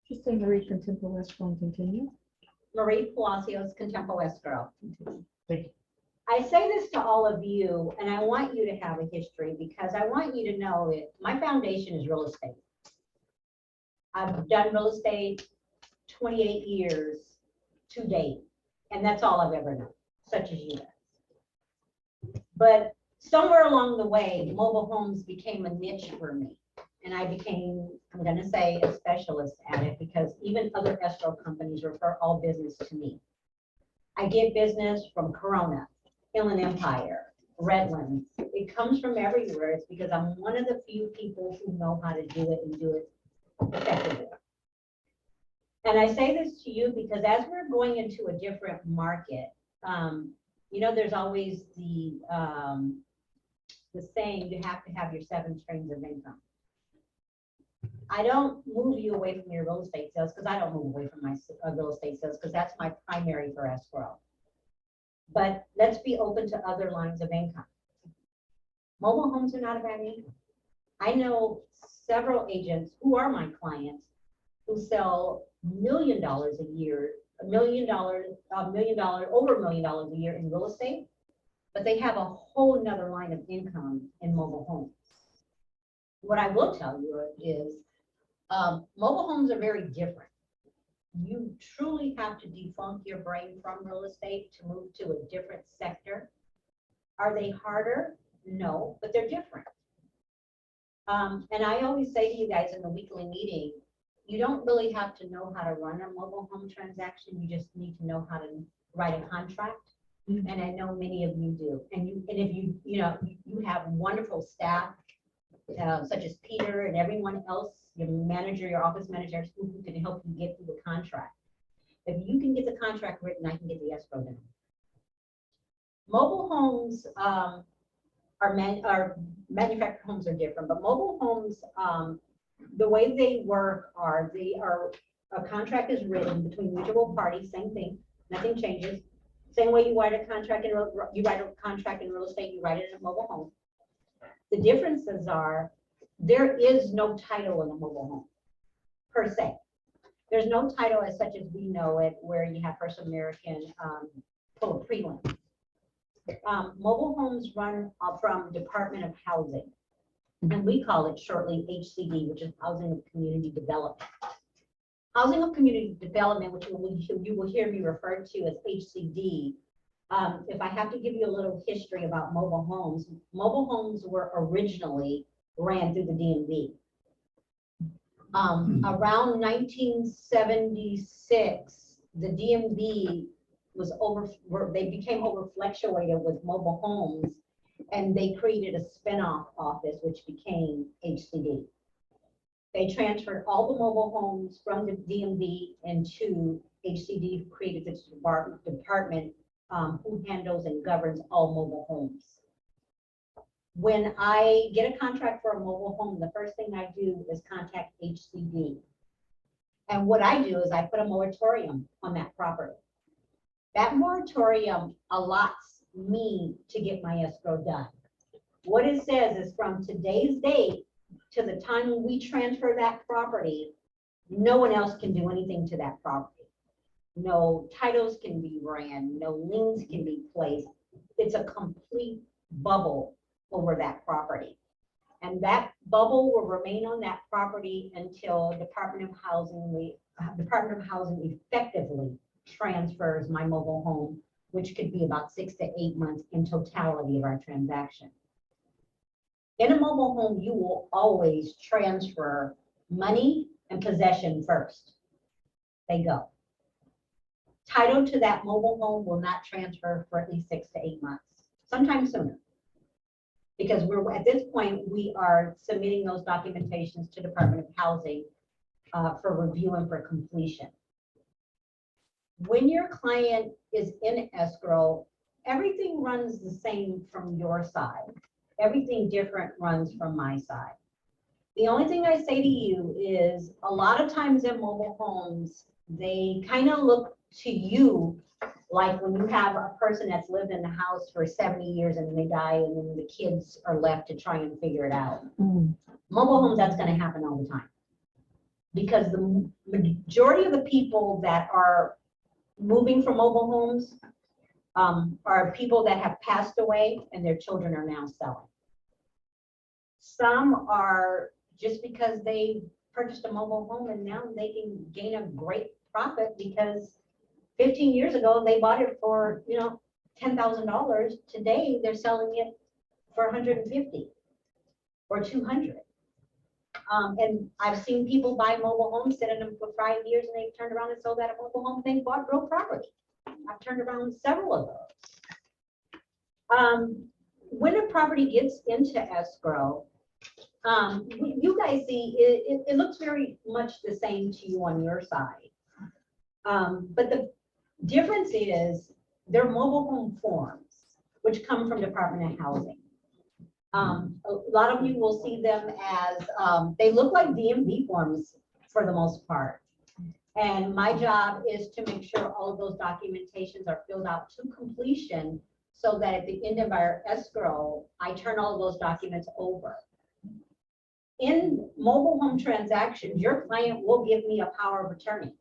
Just say Marie Contempo Escrow and continue. Marie Palacios, Contempo Escrow. Thank you. I say this to all of you, and I want you to have a history because I want you to know that my foundation is real estate. I've done real estate 28 years to date, and that's all I've ever known, such as you guys. But somewhere along the way, mobile homes became a niche for me. And I became, I'm going to say, a specialist at it because even other escrow companies refer all business to me. I get business from Corona, Inland Empire, Redlands. It comes from everywhere. It's because I'm one of the few people who know how to do it and do it effectively. And I say this to you because as we're going into a different market, you know, there's always the saying you have to have your 7 streams of income. I don't move you away from your real estate sales because I don't move away from my real estate sales because that's my primary for escrow. But let's be open to other lines of income. Mobile homes are not a bad income. I know several agents who are my clients who sell $1 million a year, over $1 million a year in real estate, but they have a whole nother line of income in mobile homes. What I will tell you is mobile homes are very different. You truly have to defunk your brain from real estate to move to a different sector. Are they harder? No, but they're different. And I always say to you guys in the weekly meeting, you don't really have to know how to run a mobile home transaction. You just need to know how to write a contract. Mm-hmm. And I know many of you do. And if you have wonderful staff, such as Peter and everyone else, your manager, your office manager, who can help you get through the contract. If you can get the contract written, I can get the escrow done. Mobile homes manufactured homes are different, but mobile homes, the way they work are a contract is written between mutual parties, same thing, nothing changes. Same way you write a contract in real estate, you write it in a mobile home. The differences are there is no title in a mobile home per se. There's no title as such as we know it, where you have First American pull a prelim. Mobile homes run from Department of Housing, and we call it shortly HCD, which is Housing of Community Development. Housing of Community Development, which you will hear me referred to as HCD. If I have to give you a little history about mobile homes were originally ran through the DMV. Around 1976, the DMV they became overfluctuated with mobile homes, and they created a spinoff office, which became HCD. They transferred all the mobile homes from the DMV into HCD, created this department who handles and governs all mobile homes. When I get a contract for a mobile home, the first thing I do is contact HCD. And what I do is I put a moratorium on that property. That moratorium allots me to get my escrow done. What it says is from today's date to the time when we transfer that property, no one else can do anything to that property. No titles can be ran, no liens can be placed. It's a complete bubble over that property. And that bubble will remain on that property until Department of Housing effectively transfers my mobile home, which could be about 6 to 8 months in totality of our transaction. In a mobile home, you will always transfer money and possession first. They go. Title to that mobile home will not transfer for at least 6 to 8 months, sometimes sooner. Because at this point, we are submitting those documentations to Department of Housing for review and for completion. When your client is in escrow, everything runs the same from your side. Everything different runs from my side. The only thing I say to you is a lot of times in mobile homes, they kind of look to you like when you have a person that's lived in the house for 70 years and they die and then the kids are left to try and figure it out. Mm. Mobile homes, that's going to happen all the time. because the majority of the people that are moving from mobile homes are people that have passed away and their children are now selling. Some are just because they purchased a mobile home and now they can gain a great profit because 15 years ago they bought it for, you know, $10,000. Today they're selling it for 150 or 200. And I've seen people buy mobile homes, sit in them for 5 years, and they've turned around and sold that mobile home. They bought real property. I've turned around several of those. When a property gets into escrow, you guys see it looks very much the same to you on your side. But the difference is they're mobile home forms, which come from Department of Housing. A lot of you will see them as, they look like DMV forms for the most part. And my job is to make sure all of those documentations are filled out to completion so that at the end of our escrow, I turn all of those documents over. In mobile home transactions, your client will give me a power of attorney.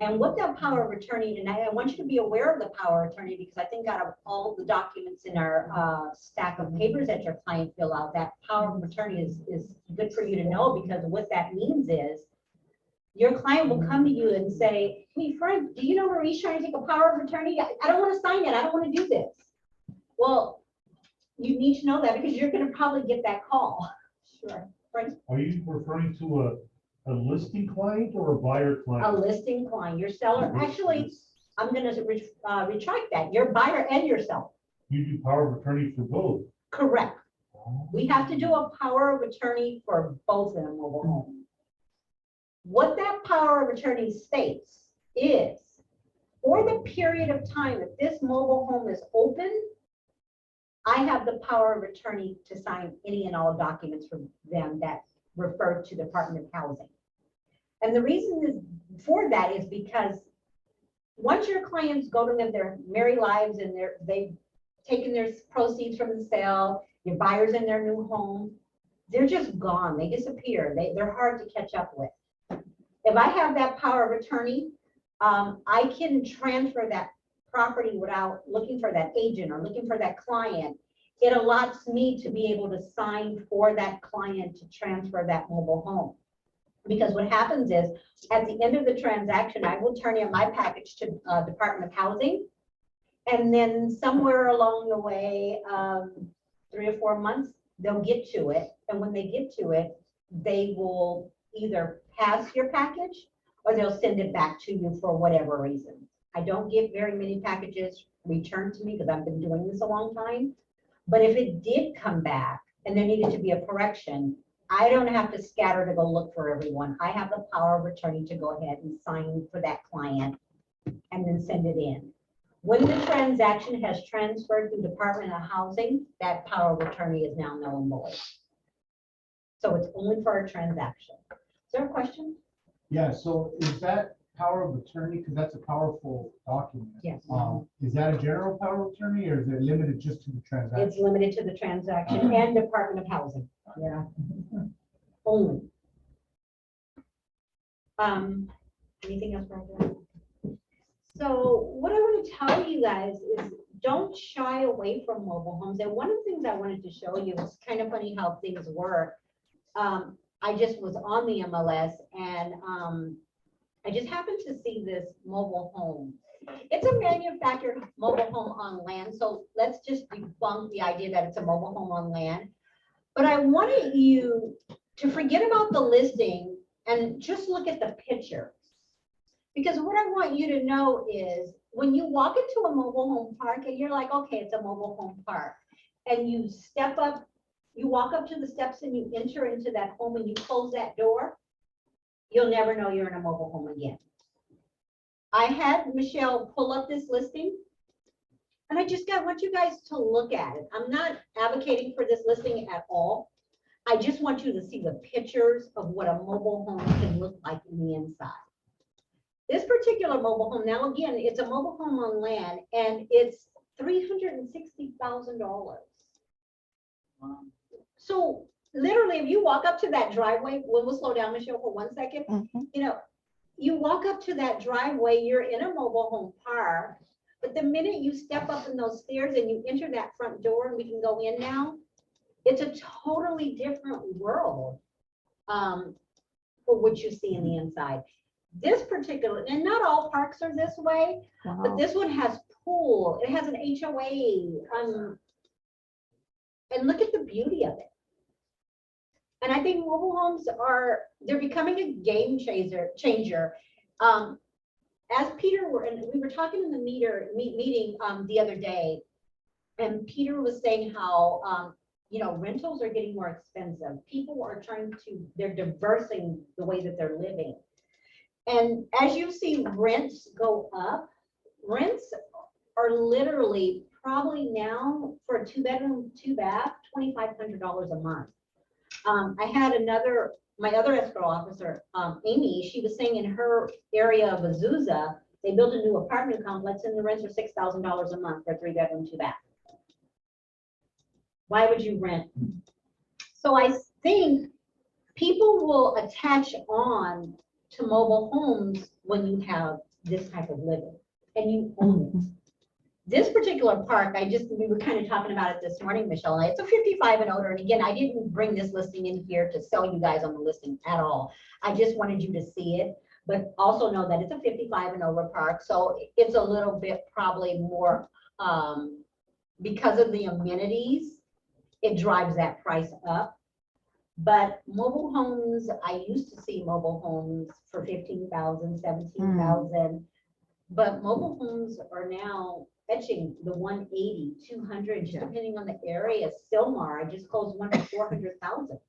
And what that power of attorney, and I want you to be aware of the power of attorney because I think out of all the documents in our stack of papers that your client fill out, that power of attorney is good for you to know, because what that means is your client will come to you and say, hey, Frank, do you know Marie's trying to take a power of attorney? I don't want to sign it. I don't want to do this. Well, you need to know that because you're going to probably get that call. Sure. Frank? Are you referring to a listing client or a buyer client? A listing client, your seller. Actually, I'm going to retract that. Your buyer and your seller. You do power of attorney for both. Correct. We have to do a power of attorney for both in a mobile home. What that power of attorney states is, for the period of time that this mobile home is open, I have the power of attorney to sign any and all documents for them that refer to Department of Housing. And the reason is for that is because once your clients go to live their married lives and they've taken their proceeds from the sale, your buyers in their new home, they're just gone. They disappear. They're hard to catch up with. If I have that power of attorney, I can transfer that property without looking for that agent or looking for that client. It allows me to be able to sign for that client to transfer that mobile home. Because what happens is, at the end of the transaction, I will turn in my package to Department of Housing. And then somewhere along the way, 3 or 4 months, they'll get to it. And when they get to it, they will either pass your package or they'll send it back to you for whatever reason. I don't get very many packages returned to me because I've been doing this a long time. But if it did come back and there needed to be a correction, I don't have to scatter to go look for everyone. I have the power of attorney to go ahead and sign for that client and then send it in. When the transaction has transferred to Department of Housing, that power of attorney is now null and void. So it's only for a transaction. Is there a question? Yeah, so is that power of attorney, because that's a powerful document. Yes. Is that a general power of attorney or is it limited just to the transaction? It's limited to the transaction and Department of Housing. Yeah. Only. Anything else, Roger? So what I want to tell you guys is don't shy away from mobile homes. And one of the things I wanted to show you is kind of funny how things work. I just was on the MLS and I just happened to see this mobile home. It's a manufactured mobile home on land. So let's just debunk the idea that it's a mobile home on land. But I wanted you to forget about the listing and just look at the pictures. Because what I want you to know is when you walk into a mobile home park and you're like, okay, it's a mobile home park. And you step up, you walk up to the steps and you enter into that home and you close that door, you'll never know you're in a mobile home again. I had Michelle pull up this listing and I just want you guys to look at it. I'm not advocating for this listing at all. I just want you to see the pictures of what a mobile home can look like in the inside. This particular mobile home, now again, it's a mobile home on land and it's $360,000. So literally, if you walk up to that driveway, we'll slow down, Michelle, for 1 second. You know, you walk up to that driveway, you're in a mobile home park, but the minute you step up in those stairs and you enter that front door, and we can go in now, it's a totally different world for what you see in the inside. This particular, and not all parks are this way, but Wow. this one has pool, it has an HOA, and look at the beauty of it. And I think mobile homes they're becoming a game changer. As Peter and we were talking in the meeting the other day, and Peter was saying how, rentals are getting more expensive. People are they're diversing the way that they're living. And as you see rents go up, rents are literally probably now for a 2-bedroom, 2-bath, $2,500 a month. I had my other escrow officer, Amy, she was saying in her area of Azusa, they built a new apartment complex and the rents are $6,000 a month for a 3-bedroom, 2-bath. Why would you rent? So I think people will attach on to mobile homes when you have this type of living and you own it. This particular park, we were kind of talking about it this morning, Michelle. It's a 55 and older. And again, I didn't bring this listing in here to sell you guys on the listing at all. I just wanted you to see it, but also know that it's a 55 and over park. So it's a little bit probably more, because of the amenities, it drives that price up. But mobile homes, I used to see mobile homes for 15,000, 17,000. But mobile homes are now fetching the 180, 200, just depending on the area. Silmar, I just closed one for 400,000.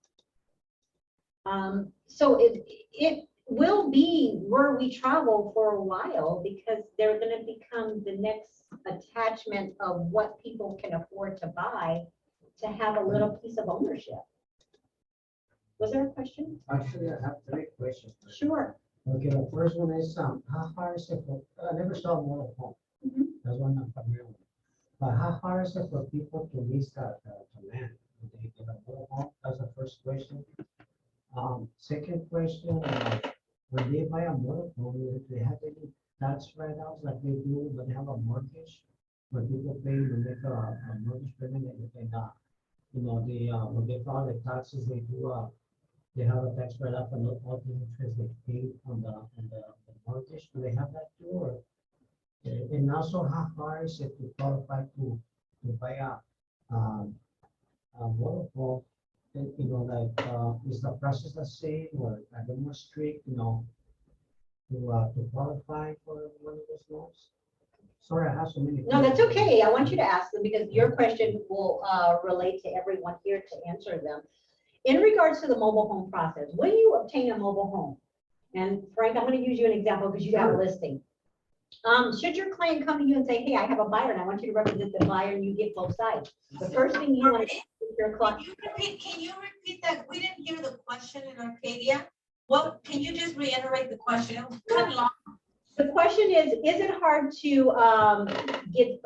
So it will be where we travel for a while because they're going to become the next attachment of what people can afford to buy to have a little piece of ownership. Was there a question? Actually, I have 3 questions. Sure. Okay, the first one is, how hard is it for, I never saw a mobile home. Mhm. That's one I'm familiar with. But how hard is it for people to lease the land? Do they get a mobile home? That's the first question. Second question, when they buy a mobile home, do they have any tax write-offs like they do when they have a mortgage? When people pay, when they make a mortgage payment and when they file the taxes, they have a tax write-off on all the interest they pay on the mortgage. Do they have that too? Or, and also, how hard is it to qualify to buy a mobile home? Is the process the same or a bit more strict? To qualify for one of those loans? Sorry, I have so many. No, that's questions. okay. I want you to ask them because your question will relate to everyone here to answer them. In regards to the mobile home process, when you obtain a mobile home, and Frank, I'm going to use you an example because you have a listing. Should your client come to you and say, hey, I have a buyer and I want you to represent the buyer and you get both sides. The first thing you want to do with your client. Can you repeat that? We didn't hear the question in Arcadia. Well, can you just reiterate the question? It was kind of long. The question is it hard to get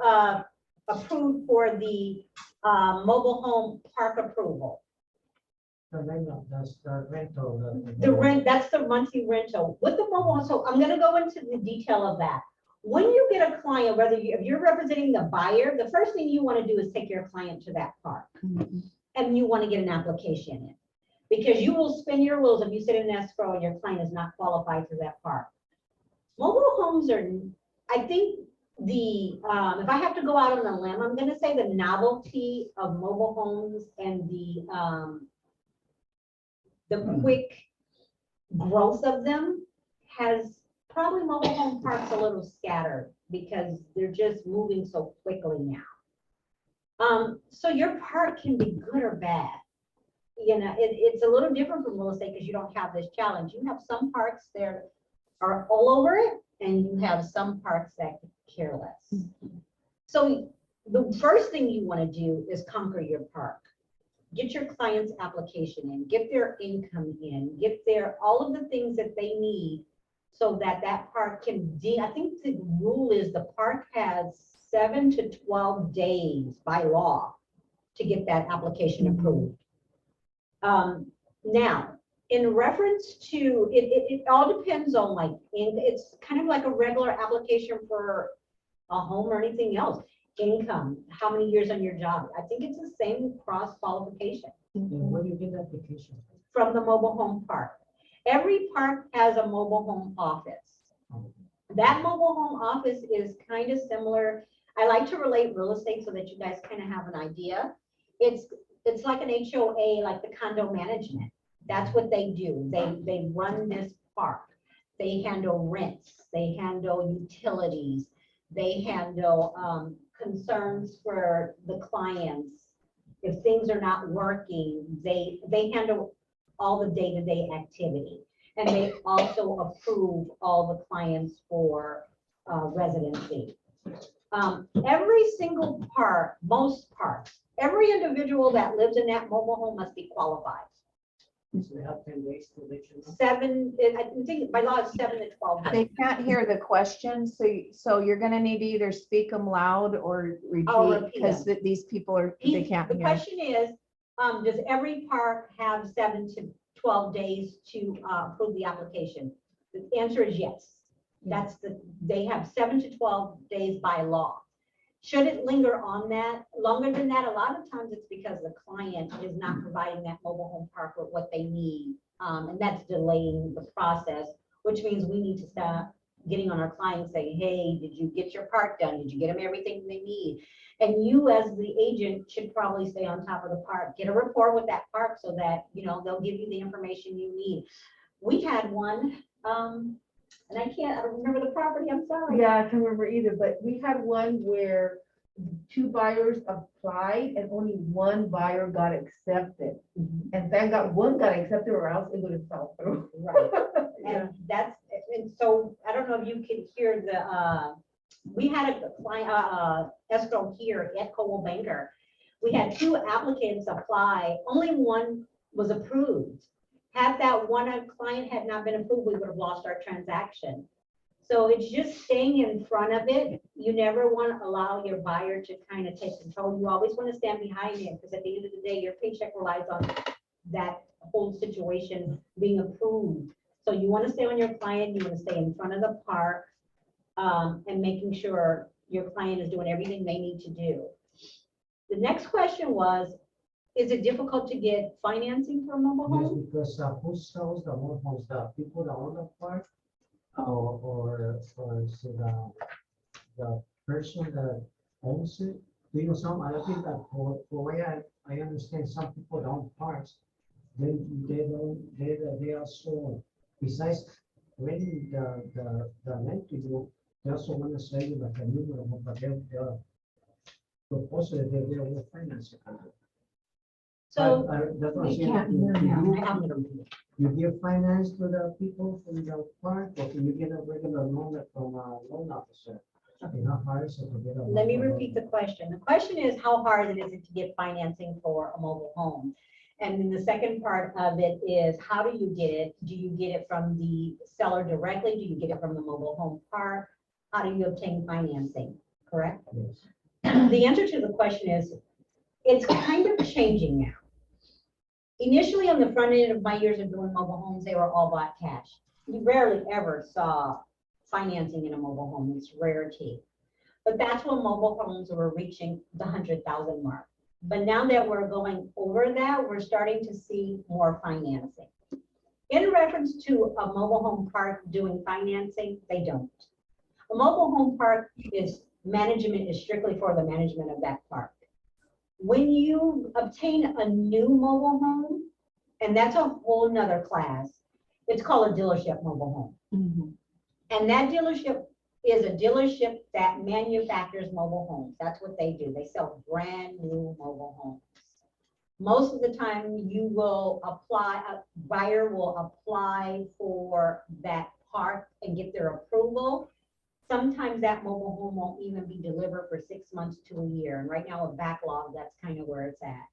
approved for the mobile home park approval? The rental, that's the rental. The rent, that's the monthly rental. With the mobile home, so I'm gonna go into the detail of that. When you get a client, if you're representing the buyer, the first thing you wanna do is take your client to that park. And you wanna get an application in. Because you will spin your wheels if you sit in escrow and your client is not qualified for that park. Mobile homes are, I think if I have to go out on a limb, I'm gonna say the novelty of mobile homes and the quick growth of them has probably mobile home parks a little scattered because they're just moving so quickly now. So your park can be good or bad. It's a little different from real estate because you don't have this challenge. You have some parks that are all over it and you have some parks that care less. So the first thing you want to do is conquer your park. Get your client's application in, get their income in, get all of the things that they need so that park can, I think the rule is the park has 7 to 12 days by law to get that application approved. Now, in reference to, it all depends on like, it's kind of like a regular application for a home or anything else. Income, how many years on your job? I think it's the same cross qualification And where do you get the application? from the mobile home park. Every park has a mobile home office. That mobile home office is kind of similar. I like to relate real estate so that you guys kind of have an idea. It's like an HOA, like the condo management. That's what they do. They run this park. They handle rents, they handle utilities, they handle concerns for the clients. If things are not working, they handle all the day-to-day activity. And they also approve all the clients for residency. Every single park, most parks, every individual that lives in that mobile home must be qualified. So they have 10 days to let you know. I think by law it's 7 to 12 days. They can't hear the questions, so you're gonna need to either speak them loud or I'll repeat, repeat because these people are, they can't The hear. question is, does every park have 7 to 12 days to approve the application? The answer is yes. They have 7 to 12 days by law. Should it linger on that, longer than that, a lot of times it's because the client is not providing that mobile home park with what they need. And that's delaying the process, which means we need to start getting on our clients saying, hey, did you get your park done? Did you get them everything they need? And you as the agent should probably stay on top of the park, get a rapport with that park so that, you know, they'll give you the information you need. We had one, and I don't remember the property, I'm sorry. Yeah, I can't remember either, but we had one where 2 buyers applied and only 1 buyer got accepted. Mhm. And thank God one got accepted or else it would have fell through. Right. Yeah. And so I don't know if you can hear we had a client, escrow here at Coldwell Banker. We had 2 applicants apply, only 1 was approved. Had that one client had not been approved, we would have lost our transaction. So it's just staying in front of it. You never want to allow your buyer to kind of take control. You always want to stand behind it, because at the end of the day, your paycheck relies on that whole situation being approved. So you want to stay on your client, you want to stay in front of the park, and making sure your client is doing everything they need to do. The next question was, is it difficult to get financing for a mobile Yes, home? because who sells the mobile homes? The people that own the park? Or is it the person that owns it? Do you know some other people that for way I understand some people that own parks, they also, besides renting the land to you, they also want to sell you like a new one, but they're supposedly they will finance it. So That's what I'm They saying. can't hear Do now. you- I have to repeat. You give finance to the people from the park, or can you get a regular loan from a loan officer? You know, hard is it to get a Let me loan from a- repeat the question. The question is, how hard is it to get financing for a mobile home? And then the second part of it is, how do you get it? Do you get it from the seller directly? Do you get it from the mobile home park? How do you obtain financing? Correct? Yes. The answer to the question is, it's kind of changing now. Initially, on the front end of my years of doing mobile homes, they were all bought cash. You rarely ever saw financing in a mobile home. It's rarity. But that's when mobile homes were reaching the 100,000 mark. But now that we're going over that, we're starting to see more financing. In reference to a mobile home park doing financing, they don't. A mobile home park management is strictly for the management of that park. When you obtain a new mobile home, and that's a whole nother class, it's called a dealership mobile home. Mhm. And that dealership is a dealership that manufactures mobile homes. That's what they do. They sell brand new mobile homes. Most of the time you will apply, a buyer will apply for that park and get their approval. Sometimes that mobile home won't even be delivered for 6 months to a year. And right now with backlog, that's kind of where it's at.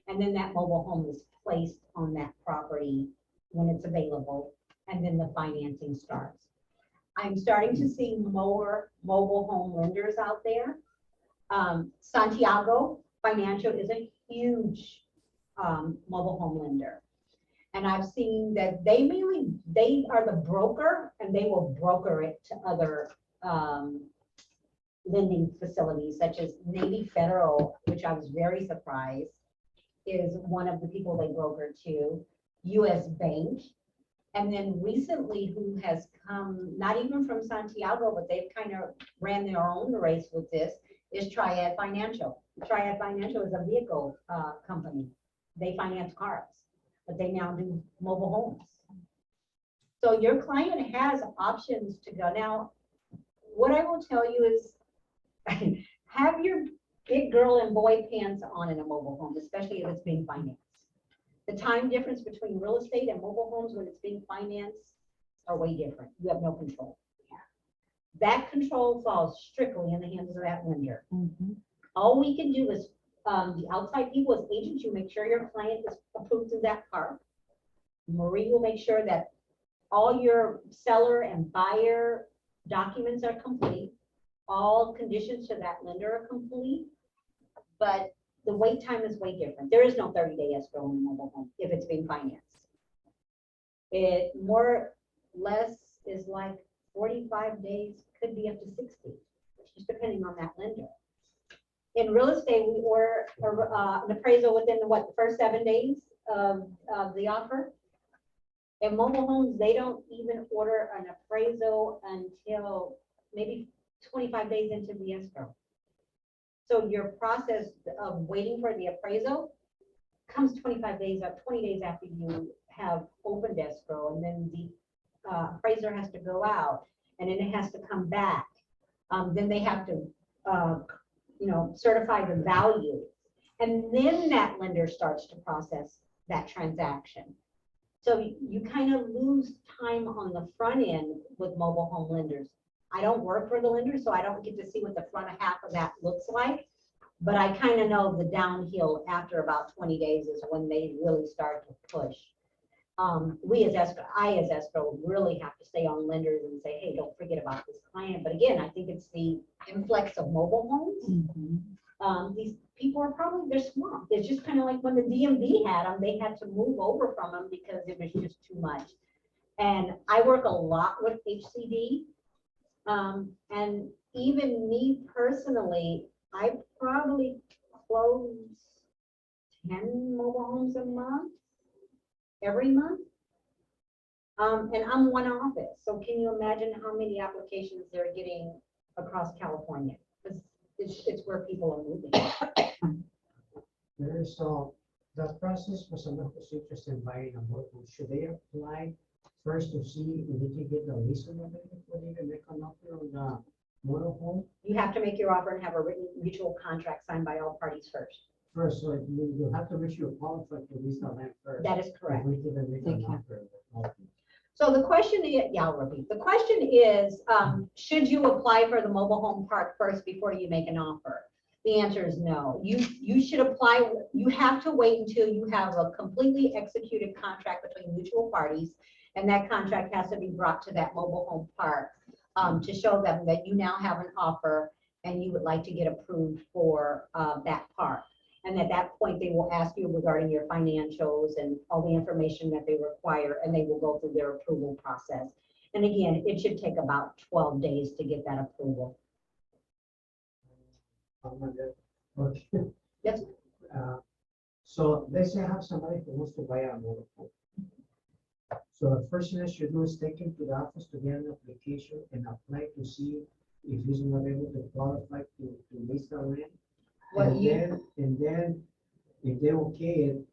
And then that mobile home is placed on that property when it's available, and then the financing starts. I'm starting to see more mobile home lenders out there. Santiago Financial is a huge mobile home lender. And I've seen that they are the broker and they will broker it to other lending facilities such as Navy Federal, which I was very surprised, is one of the people they broker to, US Bank. And then recently, who has come, not even from Santiago, but they've kind of ran their own race with this, is Triad Financial. Triad Financial is a vehicle company. They finance cars, but they now do mobile homes. So your client has options to go. Now, what I will tell you is have your big girl and boy pants on in a mobile home, especially if it's being financed. The time difference between real estate and mobile homes when it's being financed are way different. You have no control. That control falls strictly in the hands of that lender. All we can do is, the outside people as agents, you make sure your client is approved through that park. Marie will make sure that all your seller and buyer documents are complete. All conditions to that lender are complete. But the wait time is way different. There is no 30-day escrow in a mobile home if it's being financed. It more or less is like 45 days, could be up to 60, just depending on that lender. In real estate, we order an appraisal within the first 7 days of the offer. In mobile homes, they don't even order an appraisal until maybe 25 days into the escrow. So your process of waiting for the appraisal comes 25 days or 20 days after you have opened escrow, and then the appraiser has to go out, and then it has to come back. Then they have to, certify the value, and then that lender starts to process that transaction. So you kind of lose time on the front end with mobile home lenders. I don't work for the lender, so I don't get to see what the front half of that looks like. But I kind of know the downhill after about 20 days is when they really start to push. I as escrow really have to stay on lenders and say, hey, don't forget about this client. But again, I think it's the influx of mobile homes. These people are probably, they're swamped. It's just kind of like when the DMV had them, they had to move over from them because it was just too much. And I work a lot with HCD. And even me personally, I probably close 10 mobile homes a month, every month. And I'm one office. So can you imagine how many applications they're getting across California? Because it's where people are moving. There is the process for someone who's interested in buying a motorhome. Should they apply first to see if they can get the lease on it before they even make an offer on the motorhome? You have to make your offer and have a written mutual contract signed by all parties first. First, so you have to make sure you're qualified to lease the land first. That is correct. Before you can make an offer. Okay. So the question is, yeah, I'll repeat. The question is, should you apply for the mobile home park first before you make an offer? The answer is no. You should apply. You have to wait until you have a completely executed contract between mutual parties, and that contract has to be brought to that mobile home park to show them that you now have an offer and you would like to get approved for that park. And at that point, they will ask you regarding your financials and all the information that they require, and they will go through their approval process. And again, it should take about 12 days to get that approval. Okay. Yes. So let's say I have somebody who wants to buy a motorhome. So the first thing I should do is take him to the office to get an application and apply to see if he's not able to qualify to lease the land. Well, And then if they okay it,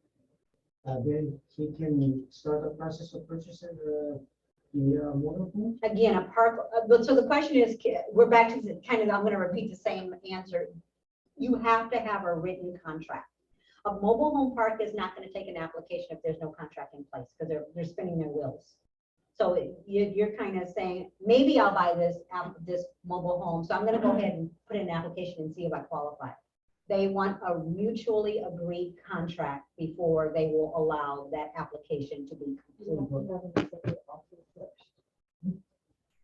then he can start the process of purchasing the motorhome. Again, a park, so the question is, we're back to the kind of, I'm going to repeat the same answer. You have to have a written contract. A mobile home park is not going to take an application if there's no contract in place because they're spinning their wheels. So you're kind of saying, maybe I'll buy this mobile home. So I'm going to go ahead and put in an application and see if I qualify. They want a mutually agreed contract before they will allow that application to be completed.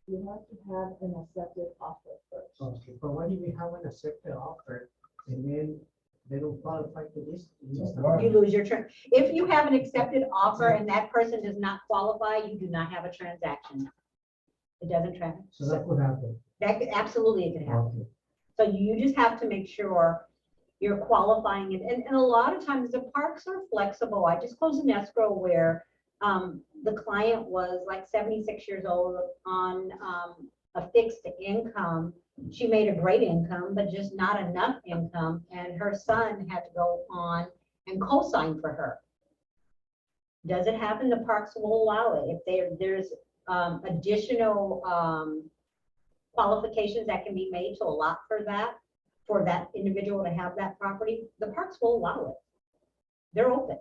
You have to have an accepted offer first. Okay, but what if we have an accepted offer and then they don't qualify for this. You lose your turn. If you have an accepted offer and that person does not qualify, you do not have a transaction. It doesn't trans. So that could happen. Absolutely it can happen. Okay. So you just have to make sure you're qualifying it. And a lot of times the parks are flexible. I just closed an escrow where the client was like 76 years old on a fixed income. She made a great income, but just not enough income. And her son had to go on and co-sign for her. Does it happen? The parks will allow it. If there's additional qualifications that can be made to allow for that individual to have that property, the parks will allow it. They're open.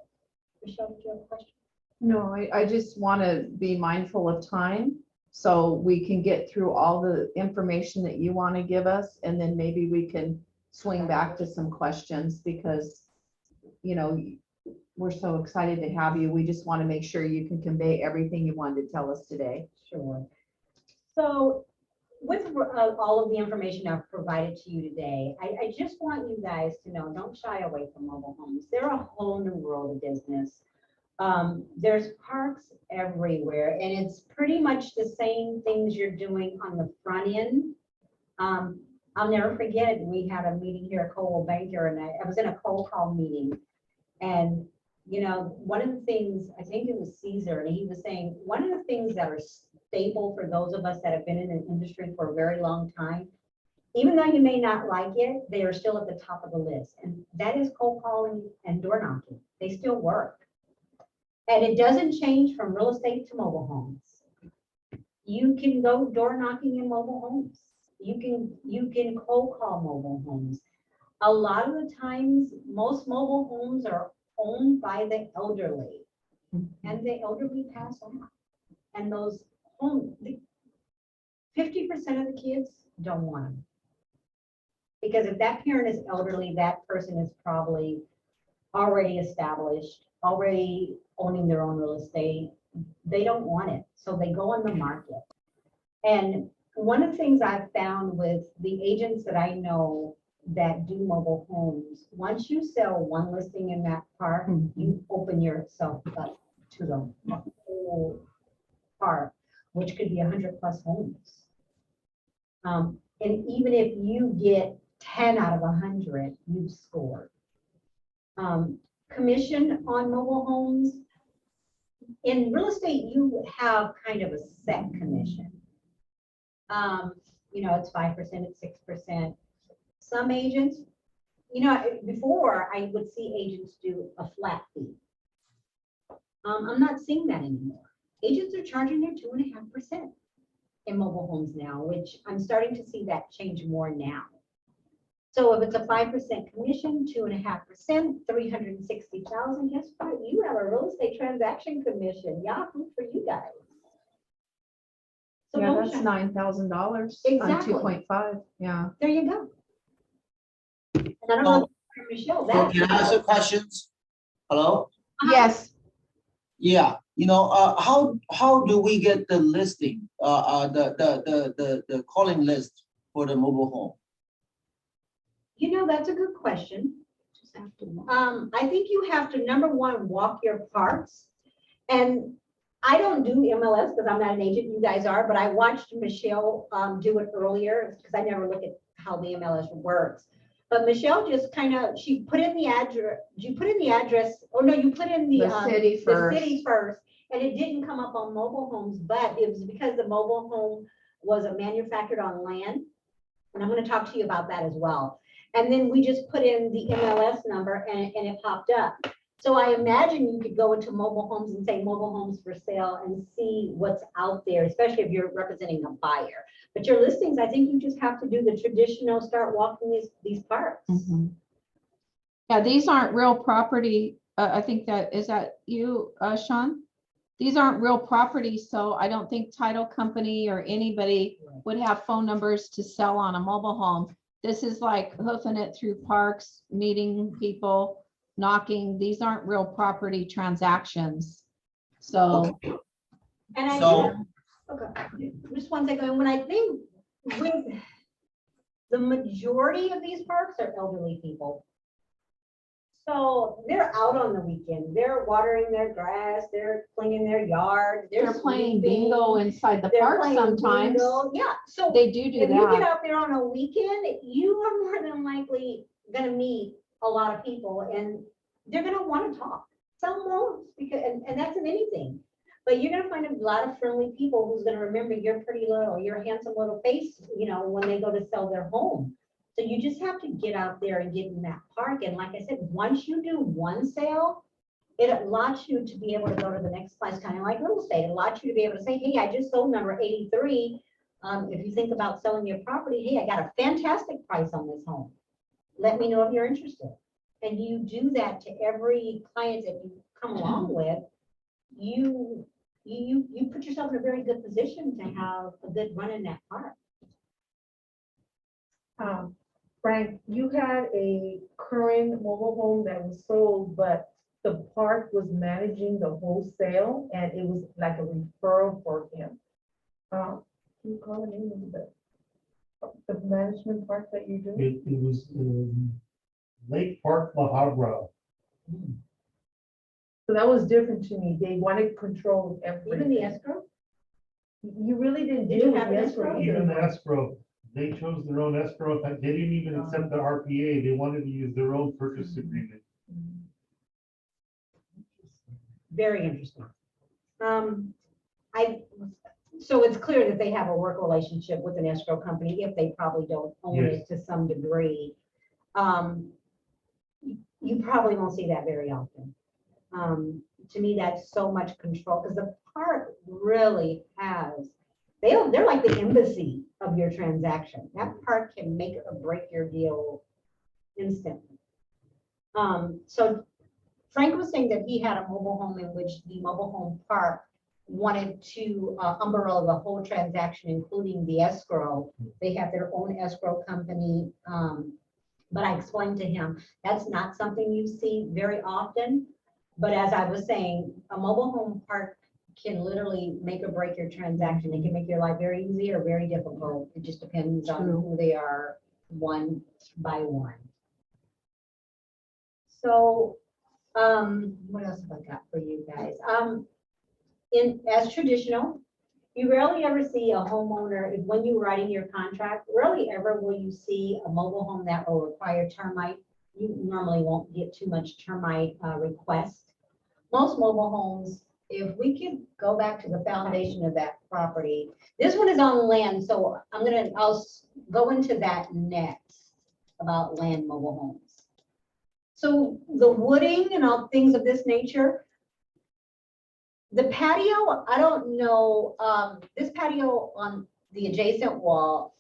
Michelle, did you have a question? No, I just want to be mindful of time so we can get through all the information that you want to give us, and then maybe we can swing back to some questions because, you know, we're so excited to have you. We just want to make sure you can convey everything you wanted to tell us today. Sure. So with all of the information I've provided to you today, I just want you guys to know, don't shy away from mobile homes. They're a whole new world of business. There's parks everywhere, and it's pretty much the same things you're doing on the front end. I'll never forget, we had a meeting here at Coldwell Banker, and I was in a cold call meeting. And, you know, one of the things, I think it was Caesar, and he was saying, one of the things that are staple for those of us that have been in an industry for a very long time, even though you may not like it, they are still at the top of the list. And that is cold calling and door knocking. They still work. And it doesn't change from real estate to mobile homes. You can go door knocking in mobile homes. You can cold call mobile homes. A lot of the times, most mobile homes are owned by the elderly, and the elderly pass on. And those homes, 50% of the kids don't want them. Because if that parent is elderly, that person is probably already established, already owning their own real estate. They don't want it, so they go on the market. And one of the things I've found with the agents that I know that do mobile homes, once you sell one listing in that park, you open yourself up to the whole park, which could be 100+ homes. And even if you get 10 out of 100, you've scored. Commission on mobile homes. In real estate, you have kind of a set commission. You know, it's 5%, it's 6%. Some agents, you know, before I would see agents do a flat fee. I'm not seeing that anymore. Agents are charging their 2.5% in mobile homes now, which I'm starting to see that change more now. So if it's a 5% commission, 2.5%, 360,000, guess what? You have a real estate transaction commission. Yahoo for you guys. So Yeah, don't that's shy- $9,000 on Exactly. 2.5. Yeah. There you go. And I don't know, Michelle, So that. can I ask you questions? Hello? Yes. Yeah, you know, how do we get the listing, the calling list for the mobile home? You know, that's a good question. I think you have to, number one, walk your parks. And I don't do MLS because I'm not an agent, you guys are, but I watched Michelle do it earlier because I never look at how the MLS works. But Michelle just kind of, she put in the address, you put in the address, or no, you put in The city first. The city first, and it didn't come up on mobile homes, but it was because the mobile home was manufactured on land. And I'm going to talk to you about that as well. And then we just put in the MLS number and it popped up. So I imagine you could go into mobile homes and say mobile homes for sale and see what's out there, especially if you're representing a buyer. But your listings, I think you just have to do the traditional, start walking these parks. Mhm. Yeah, these aren't real property. I think is that you, Sean? These aren't real properties, so I don't think title company or anybody would have phone numbers to sell on a mobile home. This is like hoofing it through parks, meeting people, knocking. These aren't real property transactions. So, And I So- think, okay, just one second, when I think with the majority of these parks are elderly people. So they're out on the weekend. They're watering their grass, they're cleaning their yard, They're playing bingo sweeping, inside the they're park playing sometimes. bingo. Yeah, so They do if you get that. out there on a weekend, you are more than likely gonna meet a lot of people and they're gonna wanna talk. Some won't, because, and that's in anything. But you're gonna find a lot of friendly people who's gonna remember your pretty little, your handsome little face, when they go to sell their home. So you just have to get out there and get in that park. And like I said, once you do one sale, it allows you to be able to go to the next place, kind of like real estate. It allows you to be able to say, hey, I just sold number 83. If you think about selling your property, hey, I got a fantastic price on this home. Let me know if you're interested. And you do that to every client that you come along with. You put yourself in a very good position to have a good run in that park. Frank, you had a current mobile home that was sold, but the park was managing the wholesale and it was like a referral for him. Can you call the name of the management part that you do? It was Lake Park La Habra. So that was different to me. They wanted control of Even the everything. escrow? You really didn't Did deal you with have the an escrow escrow? either. Even the escrow, they chose their own escrow. In fact, they didn't even accept the RPA. They wanted to use their own purchase agreement. Very interesting. So it's clear that they have a work relationship with an escrow company, if they probably don't own Yes. it to some degree. You probably won't see that very often. To me, that's so much control, because the park really has, they're like the embassy of your transaction. That park can make or break your deal instantly. So Frank was saying that he had a mobile home in which the mobile home park wanted to umbrella the whole transaction, including the escrow. They have their own escrow company. But I explained to him, that's not something you see very often. But as I was saying, a mobile home park can literally make or break your transaction. It can make your life very easy or very difficult. It just depends on True. who they are, one by one. So, what else have I got for you guys? As traditional, you rarely ever see a homeowner, when you're writing your contract, rarely ever will you see a mobile home that will require termite. You normally won't get too much termite request. Most mobile homes, if we could go back to the foundation of that property, this one is on land, so I'll go into that next about land mobile homes. So the wooding and all things of this nature, the patio, I don't know, this patio on the adjacent wall,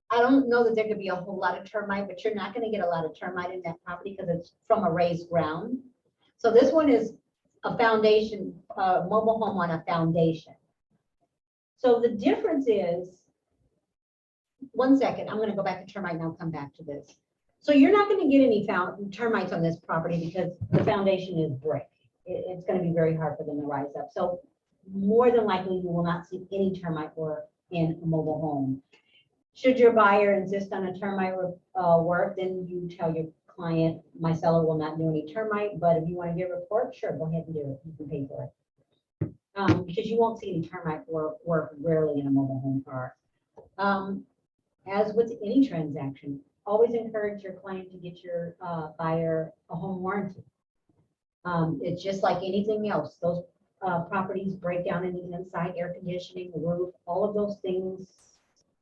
I don't know that there could be a whole lot of termite, but you're not going to get a lot of termite in that property because it's from a raised ground. So this one is a foundation, mobile home on a foundation. So the difference is, one second, I'm going to go back to termite and I'll come back to this. So you're not going to get any termites on this property because the foundation is brick. It's going to be very hard for them to rise up. So more than likely, you will not see any termite work in a mobile home. Should your buyer insist on a termite work, then you tell your client, my seller will not do any termite, but if you want to get a report, sure, go ahead and do it. You can pay for it. Because you won't see any termite work rarely in a mobile home park. As with any transaction, always encourage your client to get your buyer a home warranty. It's just like anything else. Those properties break down in the inside, air conditioning, roof, all of those things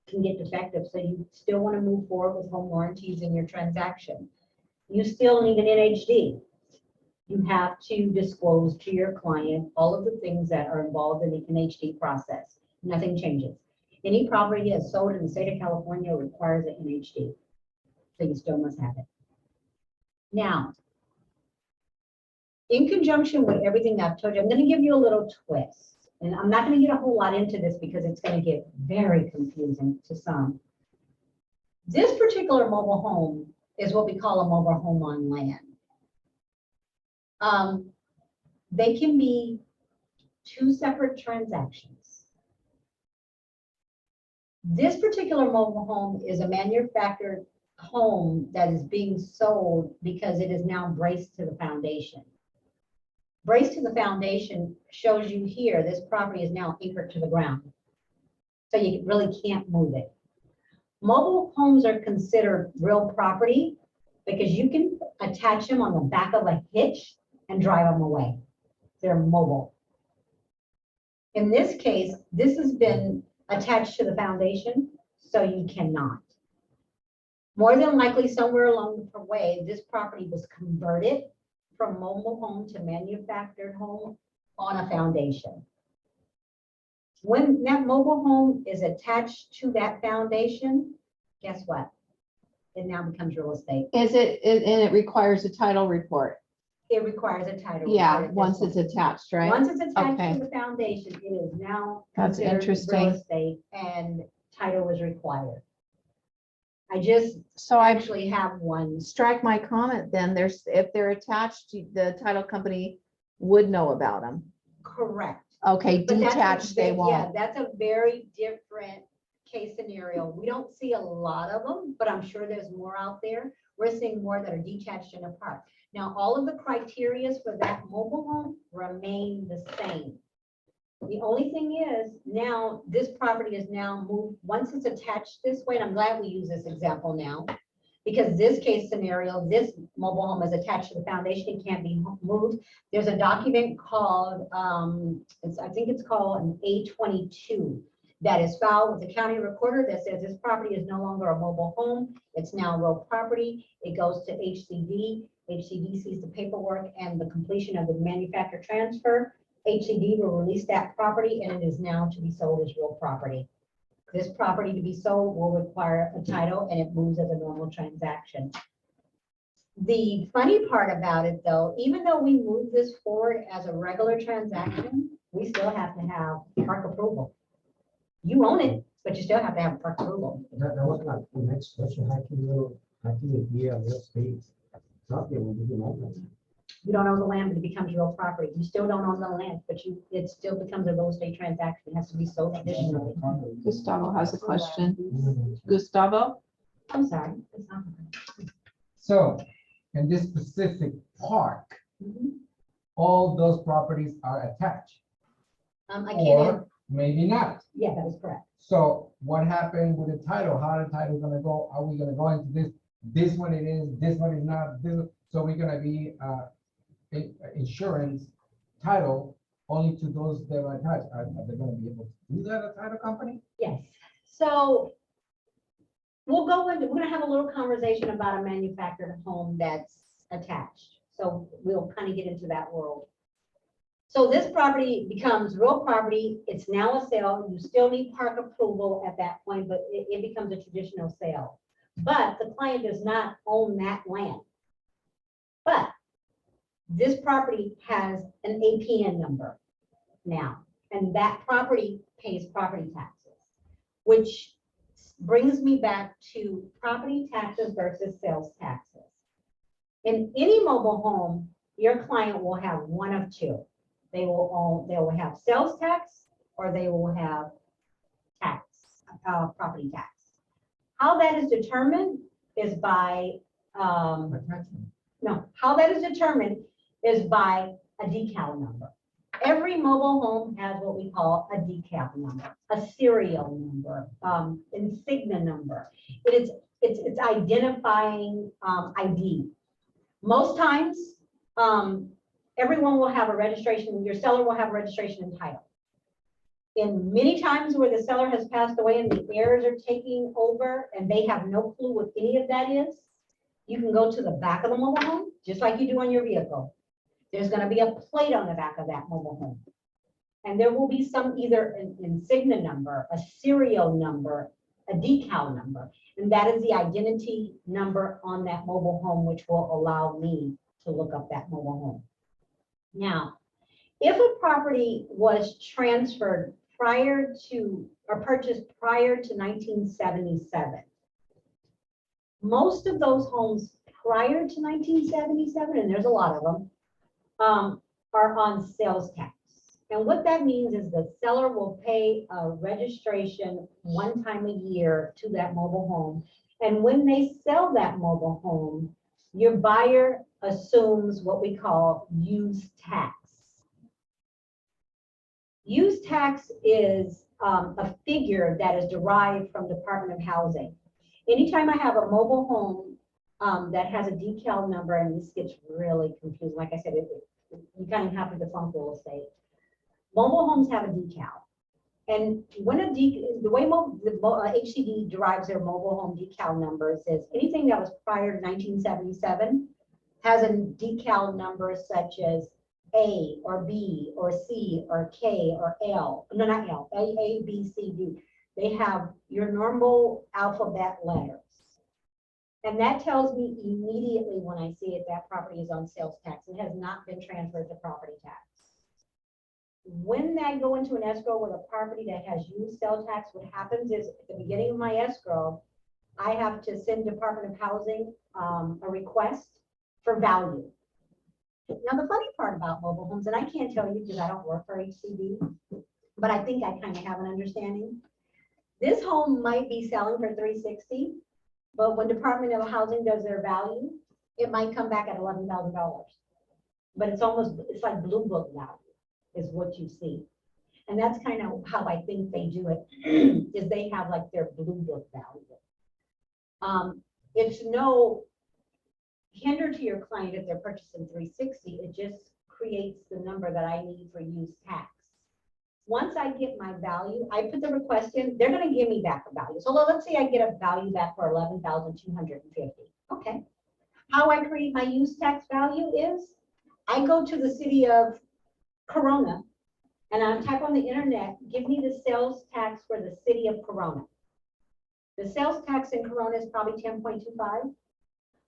can get defective. So you still want to move forward with home warranties in your transaction. You still need an NHD. You have to disclose to your client all of the things that are involved in the NHD process. Nothing changes. Any property that's sold in the state of California requires an NHD. So you still must have it. Now, in conjunction with everything I've told you, I'm going to give you a little twist. And I'm not going to get a whole lot into this because it's going to get very confusing to some. This particular mobile home is what we call a mobile home on land. They can be two separate transactions. This particular mobile home is a manufactured home that is being sold because it is now braced to the foundation. Braced to the foundation shows you here, this property is now anchored to the ground. So you really can't move it. Mobile homes are considered real property because you can attach them on the back of a hitch and drive them away. They're mobile. In this case, this has been attached to the foundation, so you cannot. More than likely, somewhere along the way, this property was converted from mobile home to manufactured home on a foundation. When that mobile home is attached to that foundation, guess what? It now becomes real estate. and it requires a title report? It requires a title. Yeah, report at this once point. it's attached, right? Once it's attached Okay. to the foundation, it is now That's considered interesting. real estate and title is required. I just So I actually have one. Strike my comment then, if they're attached, the title company would know about them. Correct. Okay, But that's a detached, they ve- won't. Yeah, that's a very different case scenario. We don't see a lot of them, but I'm sure there's more out there. We're seeing more that are detached and apart. Now, all of the criterias for that mobile home remain the same. The only thing is now this property is now moved, once it's attached this way, and I'm glad we use this example now. Because this case scenario, this mobile home is attached to the foundation, it can't be moved. There's a document called, I think it's called an A22 that is filed with the county recorder that says this property is no longer a mobile home. It's now real property. It goes to HCD. HCD sees the paperwork and the completion of the manufacturer transfer. HCD will release that property and it is now to be sold as real property. This property to be sold will require a title and it moves as a normal transaction. The funny part about it though, even though we move this forward as a regular transaction, we still have to have park approval. You own it, but you still have to have park approval. That was like the next question, how can you be a real estate? Property when you don't own it? You don't own the land, but it becomes real property. You still don't own the land, but it still becomes a real estate transaction. It has to be sold additionally. Gustavo has a question. Gustavo? I'm sorry. It's not- So, in this specific park, Mhm. all those properties are attached, I can't, or maybe not. yeah, that is correct. So what happened with the title? How the title gonna go? Are we gonna go into this? This one it is, this one is not, so we're gonna be, insurance title only to those that are attached. Are they gonna be able to do that, a title company? Yes, so we're gonna have a little conversation about a manufactured home that's attached. So we'll kind of get into that world. So this property becomes real property. It's now a sale. You still need park approval at that point, but it becomes a traditional sale. But the client does not own that land. But this property has an APN number now, and that property pays property taxes, which brings me back to property taxes versus sales taxes. In any mobile home, your client will have one of two. They will have sales tax or they will have property tax. How that is determined is by, how that is determined is by a decal number. Every mobile home has what we call a decal number, a serial number, insignia number. It's identifying ID. Most times, everyone will have a registration, your seller will have a registration and title. In many times where the seller has passed away and the heirs are taking over and they have no clue what any of that is, you can go to the back of the mobile home, just like you do on your vehicle. There's gonna be a plate on the back of that mobile home. And there will be some either an insignia number, a serial number, a decal number. And that is the identity number on that mobile home, which will allow me to look up that mobile home. Now, if a property was transferred prior to or purchased prior to 1977, most of those homes prior to 1977, and there's a lot of them, are on sales tax. And what that means is the seller will pay a registration one time a year to that mobile home. And when they sell that mobile home, your buyer assumes what we call use tax. Use tax is a figure that is derived from Department of Housing. Anytime I have a mobile home that has a decal number, and this gets really confusing, like I said, you kind of have to define real estate. Mobile homes have a decal. And when the way HCD derives their mobile home decal numbers is anything that was prior to 1977 has a decal number such as A or B or C or K or L. No, not L. A, B, C, D. They have your normal alphabet letters. And that tells me immediately when I see it, that property is on sales tax. It has not been transferred to property tax. When I go into an escrow with a property that has used sales tax, what happens is at the beginning of my escrow, I have to send Department of Housing a request for value. Now, the funny part about mobile homes, and I can't tell you because I don't work for HCD, but I think I kind of have an understanding. This home might be selling for $360,000, but when Department of Housing does their value, it might come back at $11,000. But it's like blue book value is what you see. And that's kind of how I think they do it, is they have like their blue book value. It's no hinder to your client if they're purchasing $360,000, it just creates the number that I need for use tax. Once I get my value, I put the request in, they're gonna give me back a value. So let's say I get a value back for $11,250. Okay. How I create my use tax value is I go to the city of Corona and I type on the internet, give me the sales tax for the city of Corona. The sales tax in Corona is probably 10.25.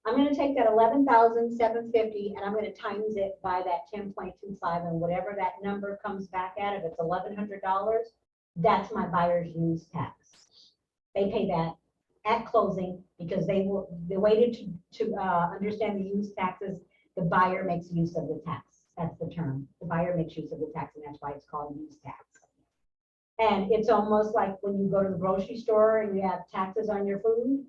I'm going to take that 11,750 and I'm going to times it by that 10.25, and whatever that number comes back at, if it's $1,100, that's my buyer's use tax. They pay that at closing because they waited to understand the use taxes. The buyer makes use of the tax. That's the term. The buyer makes use of the tax, and that's why it's called use tax. And it's almost like when you go to the grocery store and you have taxes on your food,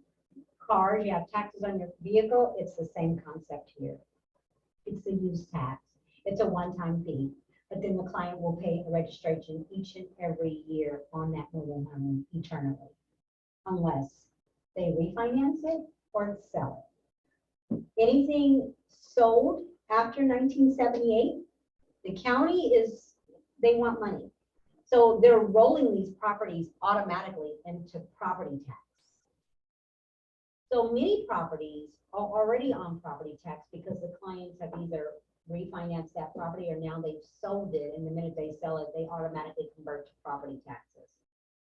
cars, you have taxes on your vehicle. It's the same concept here. It's the use tax. It's a one-time fee, but then the client will pay a registration each and every year on that mobile home eternally, unless they refinance it or sell it. Anything sold after 1978, the county they want money. So they're rolling these properties automatically into property tax. So many properties are already on property tax because the clients have either refinanced that property or now they've sold it, and the minute they sell it, they automatically convert to property taxes.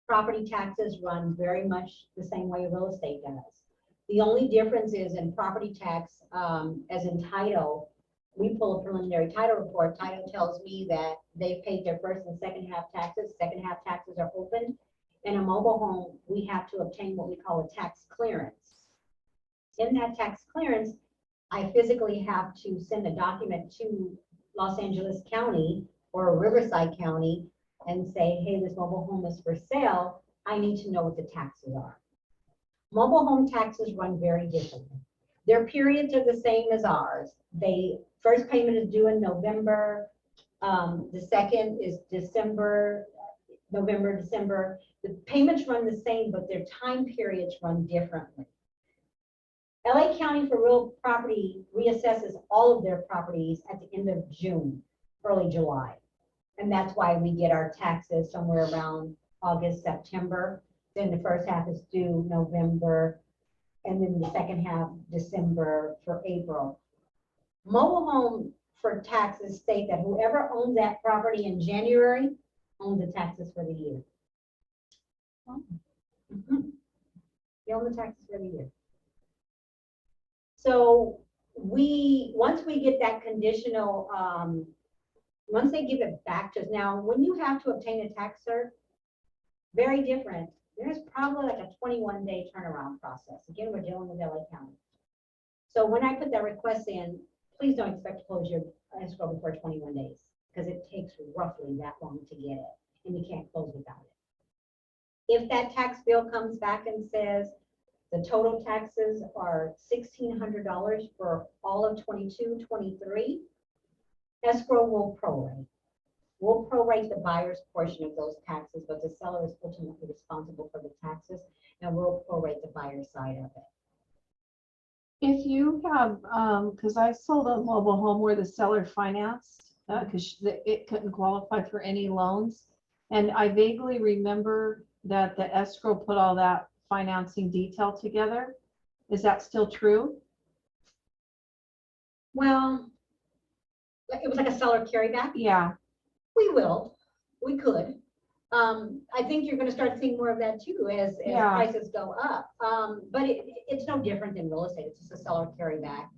Property taxes run very much the same way real estate does. The only difference is in property tax, as in title, we pull a preliminary title report. Title tells me that they've paid their first and second half taxes. Second half taxes are open. In a mobile home, we have to obtain what we call a tax clearance. In that tax clearance, I physically have to send a document to Los Angeles County or Riverside County and say, hey, this mobile home is for sale. I need to know what the taxes are. Mobile home taxes run very differently. Their periods are the same as ours. First payment is due in November. The second is December, November, December. The payments run the same, but their time periods run differently. LA County for real property reassesses all of their properties at the end of June, early July. And that's why we get our taxes somewhere around August, September. Then the first half is due November, and then the second half December for April. Mobile home for taxes state that whoever owns that property in January owns the taxes for the year. They own the taxes for the year. So once we get that conditional, once they give it back to us, now when you have to obtain a tax cert, very different. There's probably like a 21-day turnaround process. Again, we're dealing with LA County. So when I put that request in, please don't expect to close your escrow before 21 days because it takes roughly that long to get it, and you can't close without it. If that tax bill comes back and says, The total taxes are $1,600 for all of 22, 23. Escrow will prorate. We'll prorate the buyer's portion of those taxes, but the seller is ultimately responsible for the taxes, and we'll prorate the buyer's side of it. If you have, because I sold a mobile home where the seller financed, because it couldn't qualify for any loans. And I vaguely remember that the escrow put all that financing detail together. Is that still true? Well, it was like a seller carryback. Yeah, We will, we could. I think you're gonna start seeing more of that too as Yeah. prices go up. But it's no different than real estate. It's just a seller carryback.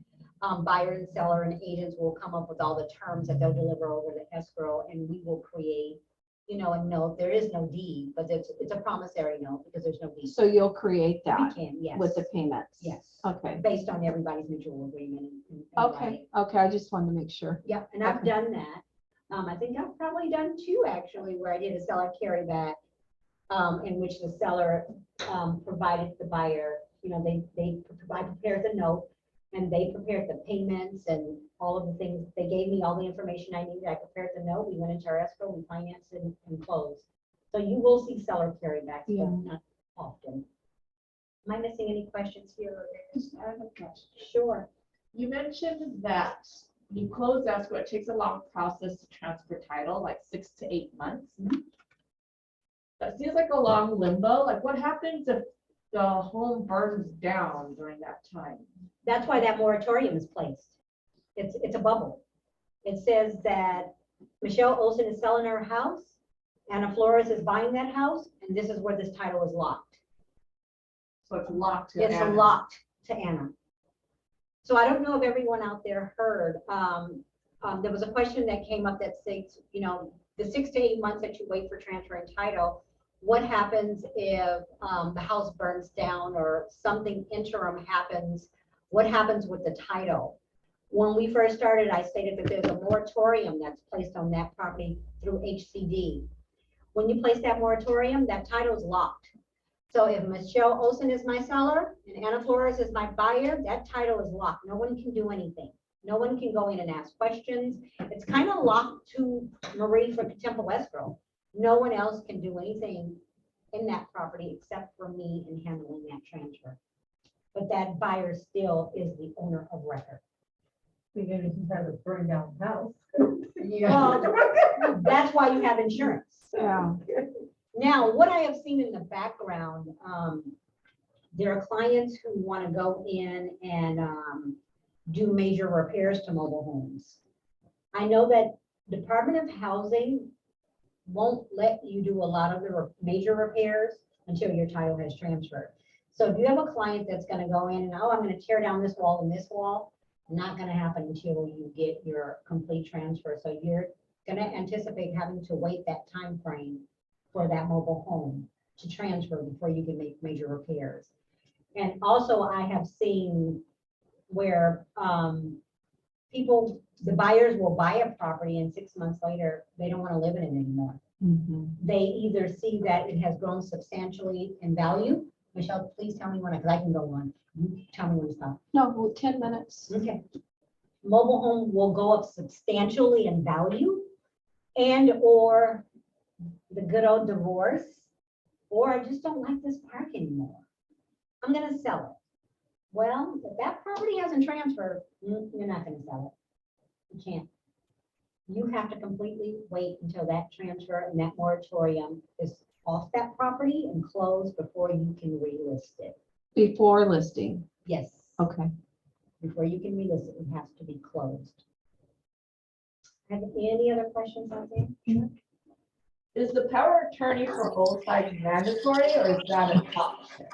Buyer and seller and agents will come up with all the terms that they'll deliver over the escrow, and we will create, a note. There is no deed, but it's a promissory note because there's no deed. so you'll create We that can, yes. with the payments? Yes, Okay, based on everybody's mutual agreement. and okay, writing. okay, I just wanted to make sure. Yep, and I've Okay. done that. I think I've probably done two actually, where I did a seller carryback, in which the seller, provided the buyer, I prepared the note and they prepared the payments and all of the things. They gave me all the information I needed. I prepared the note. We went into our escrow, we financed and closed. So you will see seller carrybacks, Yeah. but not often. Am I missing any questions here? I have a question. Sure. You mentioned that you close escrow, it takes a long process to transfer title, like 6 to 8 months. That seems like a long limbo. Like what happens if the home burns down during that time? That's why that moratorium is placed. It's a bubble. It says that Michelle Olson is selling her house, Anna Flores is buying that house, and this is where this title is locked. So it's locked to It's Anna. locked to Anna. So I don't know if everyone out there heard, there was a question that came up that states, the 6 to 8 months that you wait for transferring title, what happens if the house burns down or something interim happens? What happens with the title? When we first started, I stated that there's a moratorium that's placed on that property through HCD. When you place that moratorium, that title is locked. So if Michelle Olson is my seller and Anna Flores is my buyer, that title is locked. No one can do anything. No one can go in and ask questions. It's kind of locked to Marie for Temple Escrow. No one else can do anything in that property except for me in handling that transfer. But that buyer still is the owner of record. Even if you have a burned down house. Well, that's why you have insurance. Yeah, Now, what I have seen in the background, there are clients who want to go in and do major repairs to mobile homes. I know that Department of Housing won't let you do a lot of the major repairs until your title has transferred. So if you have a client that's going to go in and, I'm going to tear down this wall and this wall, not going to happen until you get your complete transfer. So you're going to anticipate having to wait that time frame for that mobile home to transfer before you can make major repairs. And also I have seen where the buyers will buy a property and 6 months later, they don't want to live in it anymore. mhm. They either see that it has grown substantially in value. Michelle, please tell me when, because I can go on. You tell me when to stop. No, well, 10 minutes. Okay. Mobile home will go up substantially in value and or the good old divorce, or I just don't like this park anymore. I'm gonna sell it. Well, if that property hasn't transferred, you're not gonna sell it. You can't. You have to completely wait until that transfer and that moratorium is off that property and closed before you can relist it. Before listing. Yes, Okay. before you can relist it, it has to be closed. Have any other questions out there? Is the power of attorney for both sides mandatory or is that an option?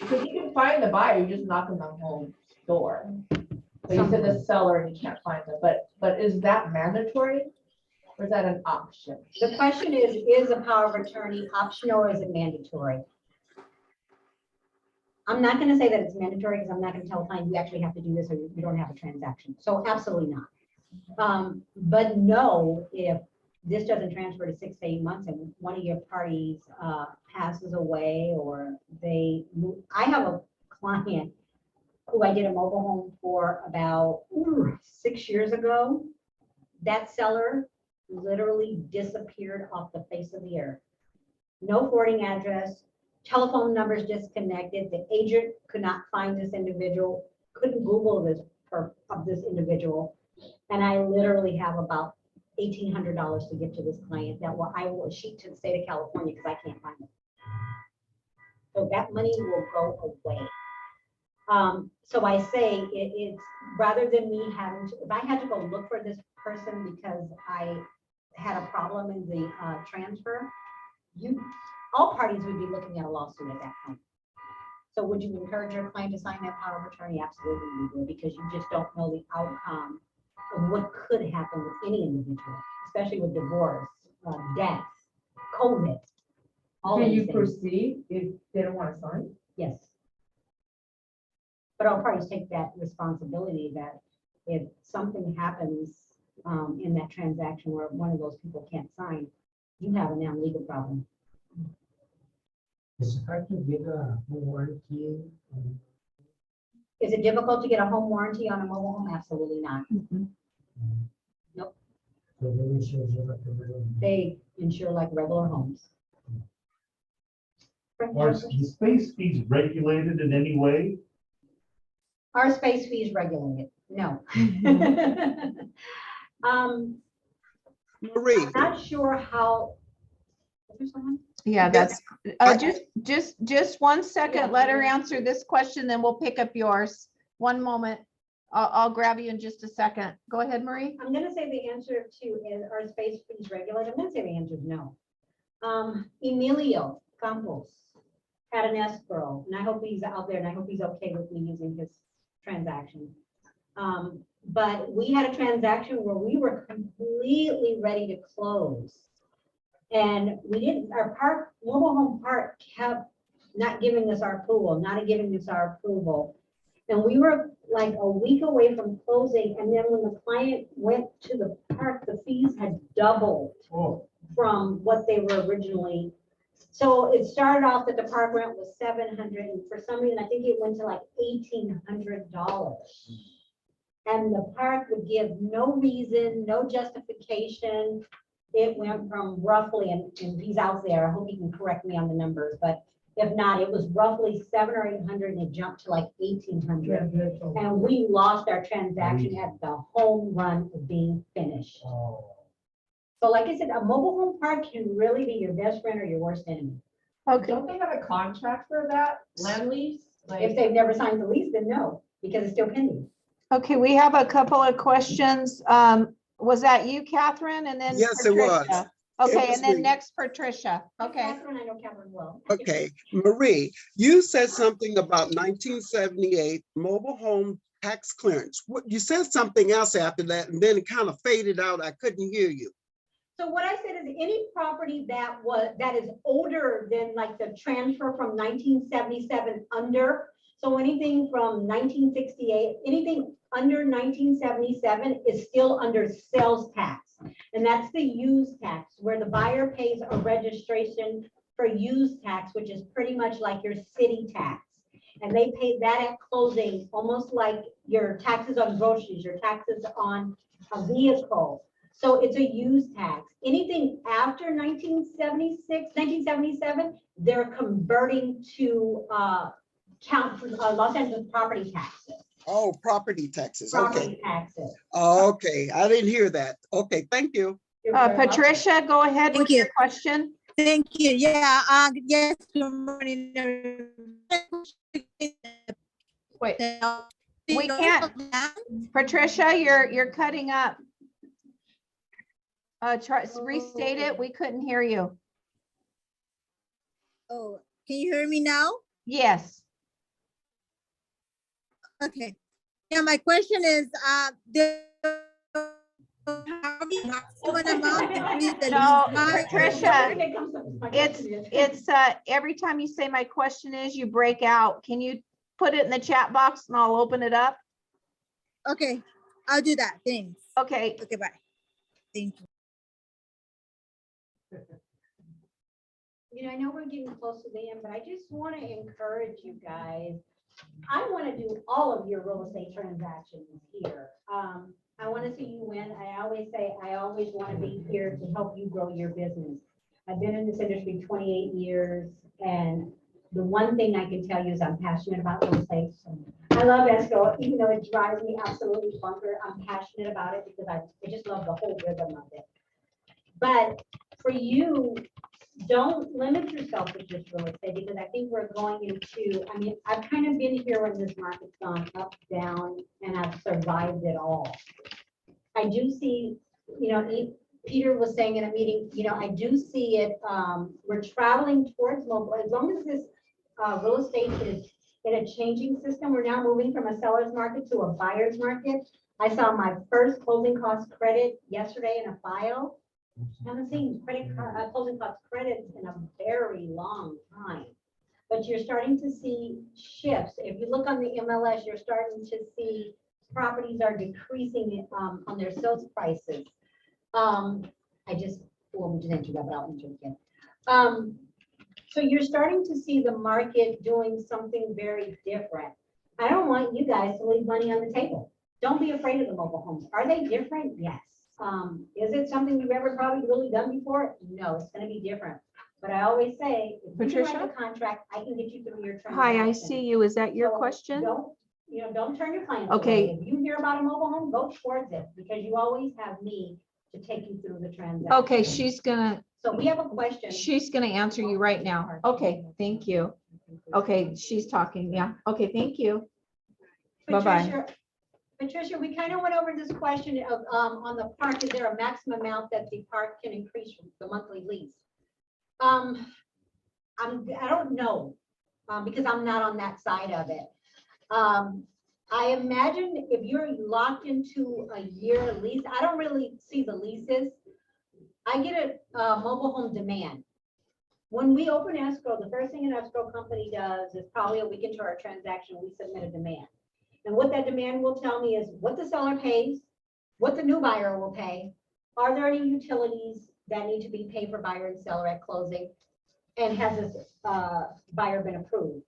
Because you can find the buyer, you just knock on the home door. So you said the seller and you can't find them, but is that mandatory? Or is that an option? The question is a power of attorney optional or is it mandatory? I'm not gonna say that it's mandatory because I'm not gonna tell a client you actually have to do this or you don't have a transaction. So absolutely not. But no, if this doesn't transfer to 6 to 8 months and one of your parties passes away or they move. I have a client who I did a mobile home for about 6 years ago. That seller literally disappeared off the face of the earth. No forwarding address, telephone numbers disconnected. The agent could not find this individual, couldn't Google this individual. And I literally have about $1,800 to give to this client that I will sheet to the state of California because I can't find it. So that money will go away. So I say it's rather than me having to, if I had to go look for this person because I had a problem in the transfer, all parties would be looking at a lawsuit at that point. So would you encourage your client to sign that power of attorney? Absolutely you would, because you just don't know the outcome of what could happen with any individual, especially with divorce, death, COVID. all Can these you things. proceed if they don't want to sign? Yes. But all parties take that responsibility that if something happens in that transaction where one of those people can't sign, you have a now legal problem. Is it hard to get a warranty? Is it difficult to get a home warranty on a mobile home? Absolutely not. Nope. So they insure you like a regular- They insure like regular homes. Are the space fees regulated in any way? Our space fee is regulated. No. Marie, I'm not sure how. Is there someone? Yeah, Yes. that's, just 1 second, Yeah. let her answer this question, then we'll pick up yours. One moment. I'll grab you in just a second. Go ahead, Marie. I'm gonna say the answer to is our space fees regulated? I'm gonna say the answer is no. Emilio Campos had an escrow, and I hope he's out there, and I hope he's okay with me using his transaction. But we had a transaction where we were completely ready to close. And we didn't, our mobile home park kept not giving us our approval, not giving us our approval. And we were like a week away from closing, and then when the client went to the park, the fees had doubled Oh, from what they were originally. So it started off that the park rent was $700, and for some reason, I think it went to like $1,800. And the park would give no reason, no justification. It went from roughly, and he's out there, I hope he can correct me on the numbers, but if not, it was roughly 700 or 800, and it jumped to like 1,800. And we lost our transaction at the home run of being finished. Oh. So like I said, a mobile home park can really be your best friend or your worst enemy. Okay, Don't they have a contract for that, land lease? If Like, they've never signed the lease, then no, because it's still pending. okay, we have a couple of questions. Was that you, Catherine? And then Yes, it was. Patricia? It Okay, was and then me. next Patricia. Okay. Catherine, I know Catherine well. Okay, Marie, you said something about 1978 mobile home tax clearance. What, you said something else after that, and then it kind of faded out. I couldn't hear you. So what I said is any property that is older than like the transfer from 1977 under. So anything from 1968, anything under 1977 is still under sales tax. And that's the use tax, where the buyer pays a registration for use tax, which is pretty much like your city tax. And they pay that at closing, almost like your taxes on groceries, your taxes on a vehicle. So it's a use tax. Anything after 1977, they're converting to count for Los Angeles property taxes. Oh, property taxes. Okay. Property taxes. Okay, I didn't hear that. Okay, thank you. You're very welcome. Patricia, go ahead with Thank you. your question. Thank you. Yeah, yes, good morning. Wait, we can't. Patricia, you're cutting up. Restate it. We couldn't hear you. Oh, can you hear me now? Yes. Okay. Yeah, my question is, No, Patricia, it's every time you say my question is, you break out. Can you put it in the chat box and I'll open it up? Okay, I'll do that. Thanks. Okay. Okay, bye. Thank you. You know, I know we're getting close to the end, but I just want to encourage you guys I want to do all of your real estate transactions here. I want to see you win. I always say, I always want to be here to help you grow your business. I've been in this industry 28 years, and the one thing I can tell you is I'm passionate about real estate. I love escrow, even though it drives me absolutely bunker. I'm passionate about it because I just love the whole rhythm of it. But for you, don't limit yourself to just real estate, because I think we're going into, I mean, I've kind of been here when this market's gone up, down, and I've survived it all. I do see, Peter was saying in a meeting, I do see it, we're traveling towards mobile, as long as this real estate is in a changing system. We're now moving from a seller's market to a buyer's market. I saw my first closing cost credit yesterday in a file. I haven't seen closing cost credits in a very long time. But you're starting to see shifts. If you look on the MLS, you're starting to see properties are decreasing on their sales prices. We just answered that, but I'll answer it again. So you're starting to see the market doing something very different. I don't want you guys to leave money on the table. Don't be afraid of the mobile homes. Are they different? Yes. Is it something you've ever probably really done before? No, it's going to be different. But I always say, if you Patricia? write a contract, I can get you through your transaction. Hi, I see you. Is that your So question? Don't turn your clients Okay. away. If you hear about a mobile home, go towards it, because you always have me to take you through the transaction. Okay, So we have a question. she's gonna answer you right now. Okay, thank you. Okay, she's talking. Yeah. Okay, thank you. Bye-bye. Patricia, we kind of went over this question of, on the park, is there a maximum amount that the park can increase the monthly lease? I don't know, because I'm not on that side of it. I imagine if you're locked into a year lease, I don't really see the leases. I get a mobile home demand. When we open escrow, the first thing an escrow company does is probably a week into our transaction, we submit a demand. And what that demand will tell me is what the seller pays, what the new buyer will pay. Are there any utilities that need to be paid for buyer and seller at closing? And has this buyer been approved?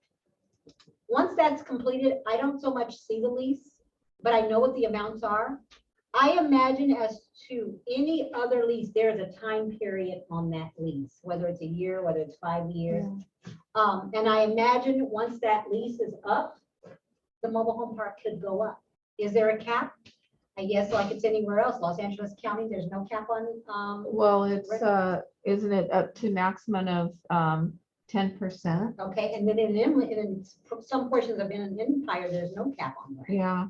Once that's completed, I don't so much see the lease, but I know what the amounts are. I imagine as to any other lease, there's a time period on that lease, whether it's a year, whether it's 5 years. And I imagine once that lease is up, the mobile home park could go up. Is there a cap? I guess like it's anywhere else, Los Angeles County, there's no cap on. Well, it's, isn't it up to maximum of 10%? Okay, and then in some portions of an empire, there's no cap on that. Yeah.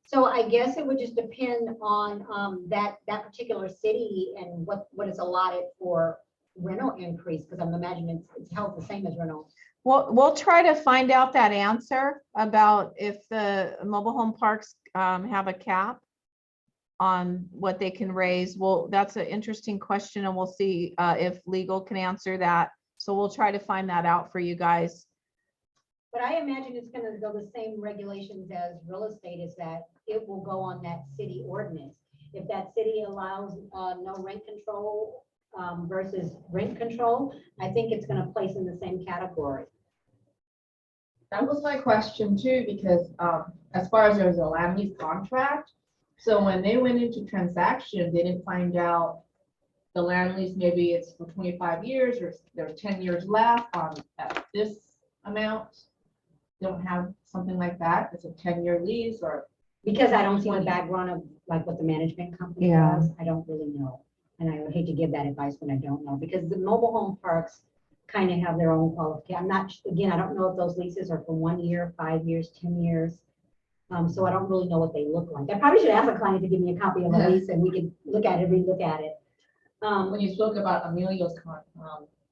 So I guess it would just depend on that particular city and what is allotted for rental increase, because I'm imagining it's held the same as rental. We'll try to find out that answer about if the mobile home parks have a cap on what they can raise. Well, that's an interesting question, and we'll see if legal can answer that. So we'll try to find that out for you guys. But I imagine it's going to go the same regulations as real estate, is that it will go on that city ordinance. If that city allows no rent control versus rent control, I think it's going to place in the same category. That was my question too, because as far as there's a land lease contract, so when they went into transaction, they didn't find out the land lease, maybe it's for 25 years or there's 10 years left on at this amount. Don't have something like that. It's a 10-year lease or. Because I don't see the background of like what the management company Yeah. does, I don't really know. And I would hate to give that advice when I don't know, because the mobile home parks kind of have their own qualification. I'm not, again, I don't know if those leases are for 1 year, 5 years, 10 years. So I don't really know what they look like. I probably should ask a client to give me a copy of a lease and we could look at it, relook at it. When you spoke about Emilio's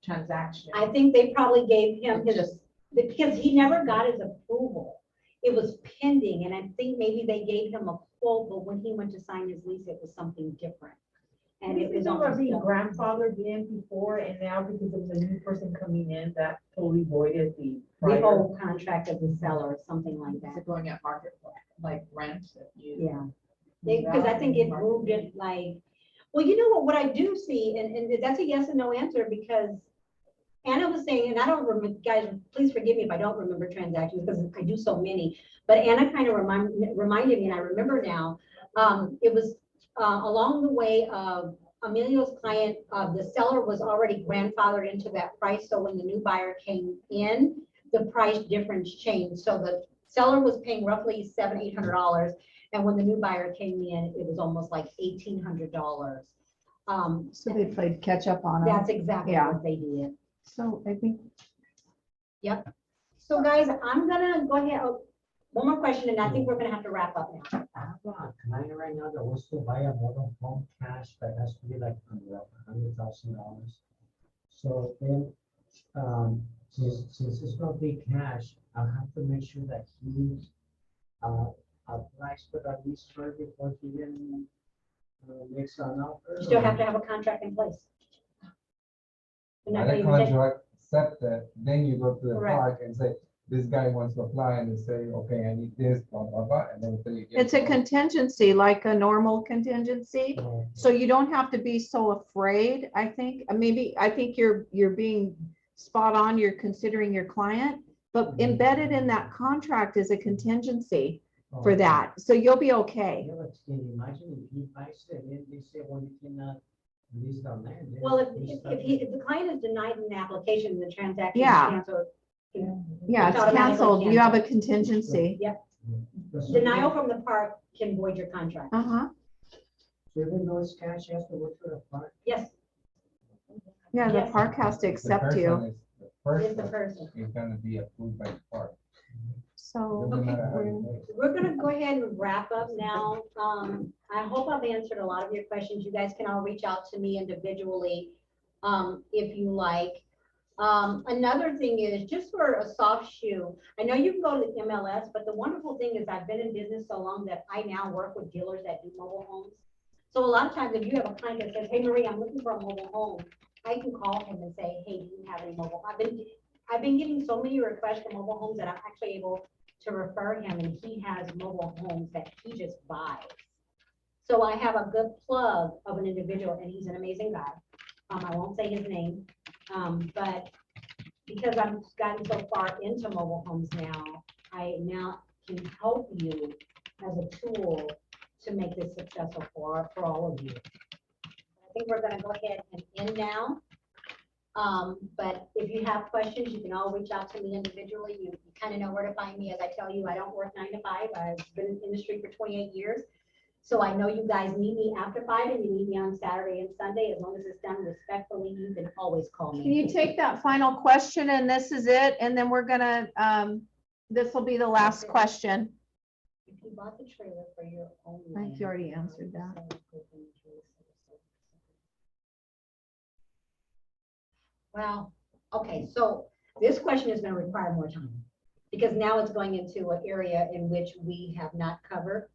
transaction. I think they probably gave him his, because he never got his approval. It was pending, and I think maybe they gave him a quote, but when he went to sign his lease, it was something different. And it was almost being almost grandfathered in before, and now because there was a new person coming in, that totally voided the the prior. whole contract of the seller, something like Is that. it going at market, like rent? If you- Yeah. Because I think it moved it like, well, you know what I do see, and that's a yes and no answer, because Anna was saying, and I don't remember, guys, please forgive me if I don't remember transactions because I do so many, but Anna kind of reminded me, and I remember now, it was along the way of Emilio's client, the seller was already grandfathered into that price, so when the new buyer came in, the price difference changed, so the seller was paying roughly $700-800, and when the new buyer came in, it was almost like $1,800. So they played catch up on them. That's exactly Yeah. what they did. So I think, Yep. So guys, I'm gonna go ahead, oh, one more question, and I think we're gonna have to wrap up now. I have a client right now that wants to buy a mobile home cash, but has to be like under $100,000. So then, since it's gonna be cash, I'll have to make sure that he applies for the lease first before he even makes an offer. You still have to have a contract in place. You're not Like gonna a even take- contract, accept that, then you go to the Correct. park and say, this guy wants to apply, and they say, okay, I need this, blah, blah, blah, and then until you get. It's a contingency, like a normal contingency. So, So you don't have to be so afraid, I think. I think you're being spot on. You're considering your client, but embedded in that contract is a contingency for that. So you'll be okay. Yeah, but can you imagine if he buys it, and they say, well, you cannot lease the land. then Well, lease if the client is denied an application, the transaction is Yeah. canceled. Yeah, It's it's automatically canceled. You have a canceled. contingency. the- Denial from the park can void your contract. Uh-huh. So even though it's cash, you have to go to the park. Yes, Yeah, the Yes. park has to The accept person you. is- The first it's the one person. is gonna be approved by the park. So, Doesn't Okay. matter how you pay it. We're gonna go ahead and wrap up now. I hope I've answered a lot of your questions. You guys can all reach out to me individually, if you like. Another thing is, just for a soft shoe, I know you can go to the MLS, but the wonderful thing is I've been in business so long that I now work with dealers that do mobile homes. So a lot of times, if you have a client that says, hey, Marie, I'm looking for a mobile home, I can call him and say, hey, do you have any mobile? I've been getting so many requests for mobile homes that I'm actually able to refer him, and he has mobile homes that he just buys. So I have a good plug of an individual, and he's an amazing guy. I won't say his name, but because I've gotten so far into mobile homes now, I now can help you as a tool to make this successful for all of you. I think we're gonna go ahead and end now. But if you have questions, you can all reach out to me individually. You kind of know where to find me. As I tell you, I don't work 9 to 5. I've been in the industry for 28 years. So I know you guys need me after 5 and you need me on Saturday and Sunday. As long as it's done respectfully, you can always call me. can you take that final question and this is it? And then we're gonna, this will be the last question. If you bought the trailer for your own. I think you already answered that. Well, okay, so this question is gonna require more time, because now it's going into an area in which we have not covered.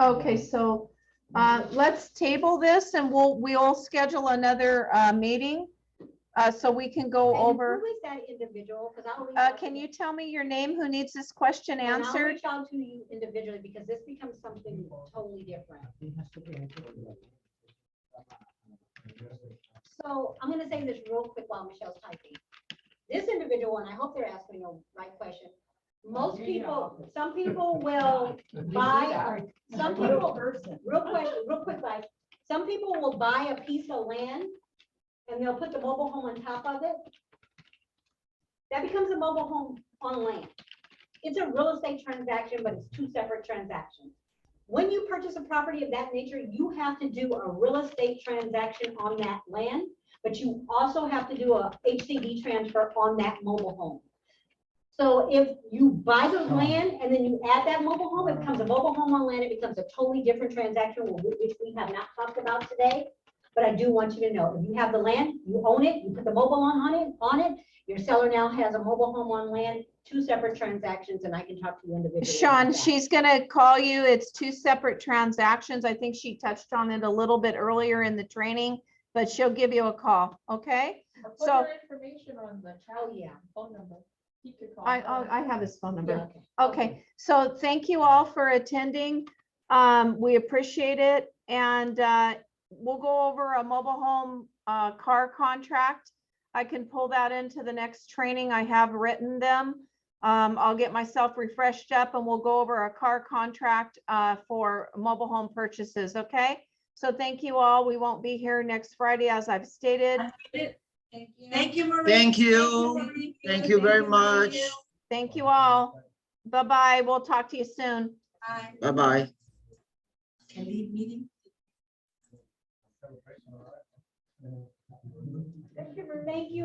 Okay, so, let's table this and we'll schedule another, meeting. So we can go And over, who is that individual? Because I'll reach out to can you tell me your name? Who needs this question and I'll answered? reach out to you individually, because this becomes something totally different. It has to be entered in the- So I'm gonna say this real quick while Michelle's typing. This individual, and I hope they're asking the right question. Most people, some people will buy, some people, real quick, guys. Some people will buy a piece of land and they'll put the mobile home on top of it. That becomes a mobile home on land. It's a real estate transaction, but it's 2 separate transactions. When you purchase a property of that nature, you have to do a real estate transaction on that land, but you also have to do a HCD transfer on that mobile home. So if you buy the land and then you add that mobile home, it becomes a mobile home on land, it becomes a totally different transaction, which we have not talked about today. But I do want you to know, if you have the land, you own it, you put the mobile on it, your seller now has a mobile home on land, 2 separate transactions, and I can talk to you individually. Sean, about that. she's gonna call you. It's 2 separate transactions. I think she touched on it a little bit earlier in the training, but she'll give you a call, okay? Or put So- her information on the Oh, child yeah. phone number. He could call. I have his phone number. Yeah, okay. Okay, so thank you all for attending. We appreciate it. And we'll go over a mobile home car contract. I can pull that into the next training. I have written them. I'll get myself refreshed up and we'll go over a car contract for mobile home purchases, okay? So thank you all. We won't be here next Friday, as I've stated. Thank you, Marie. Thank you. Marie. Thank you very much. Thank you all. Bye-bye. We'll talk to you soon. Bye. Bye-bye. Can leave meeting. Thank you.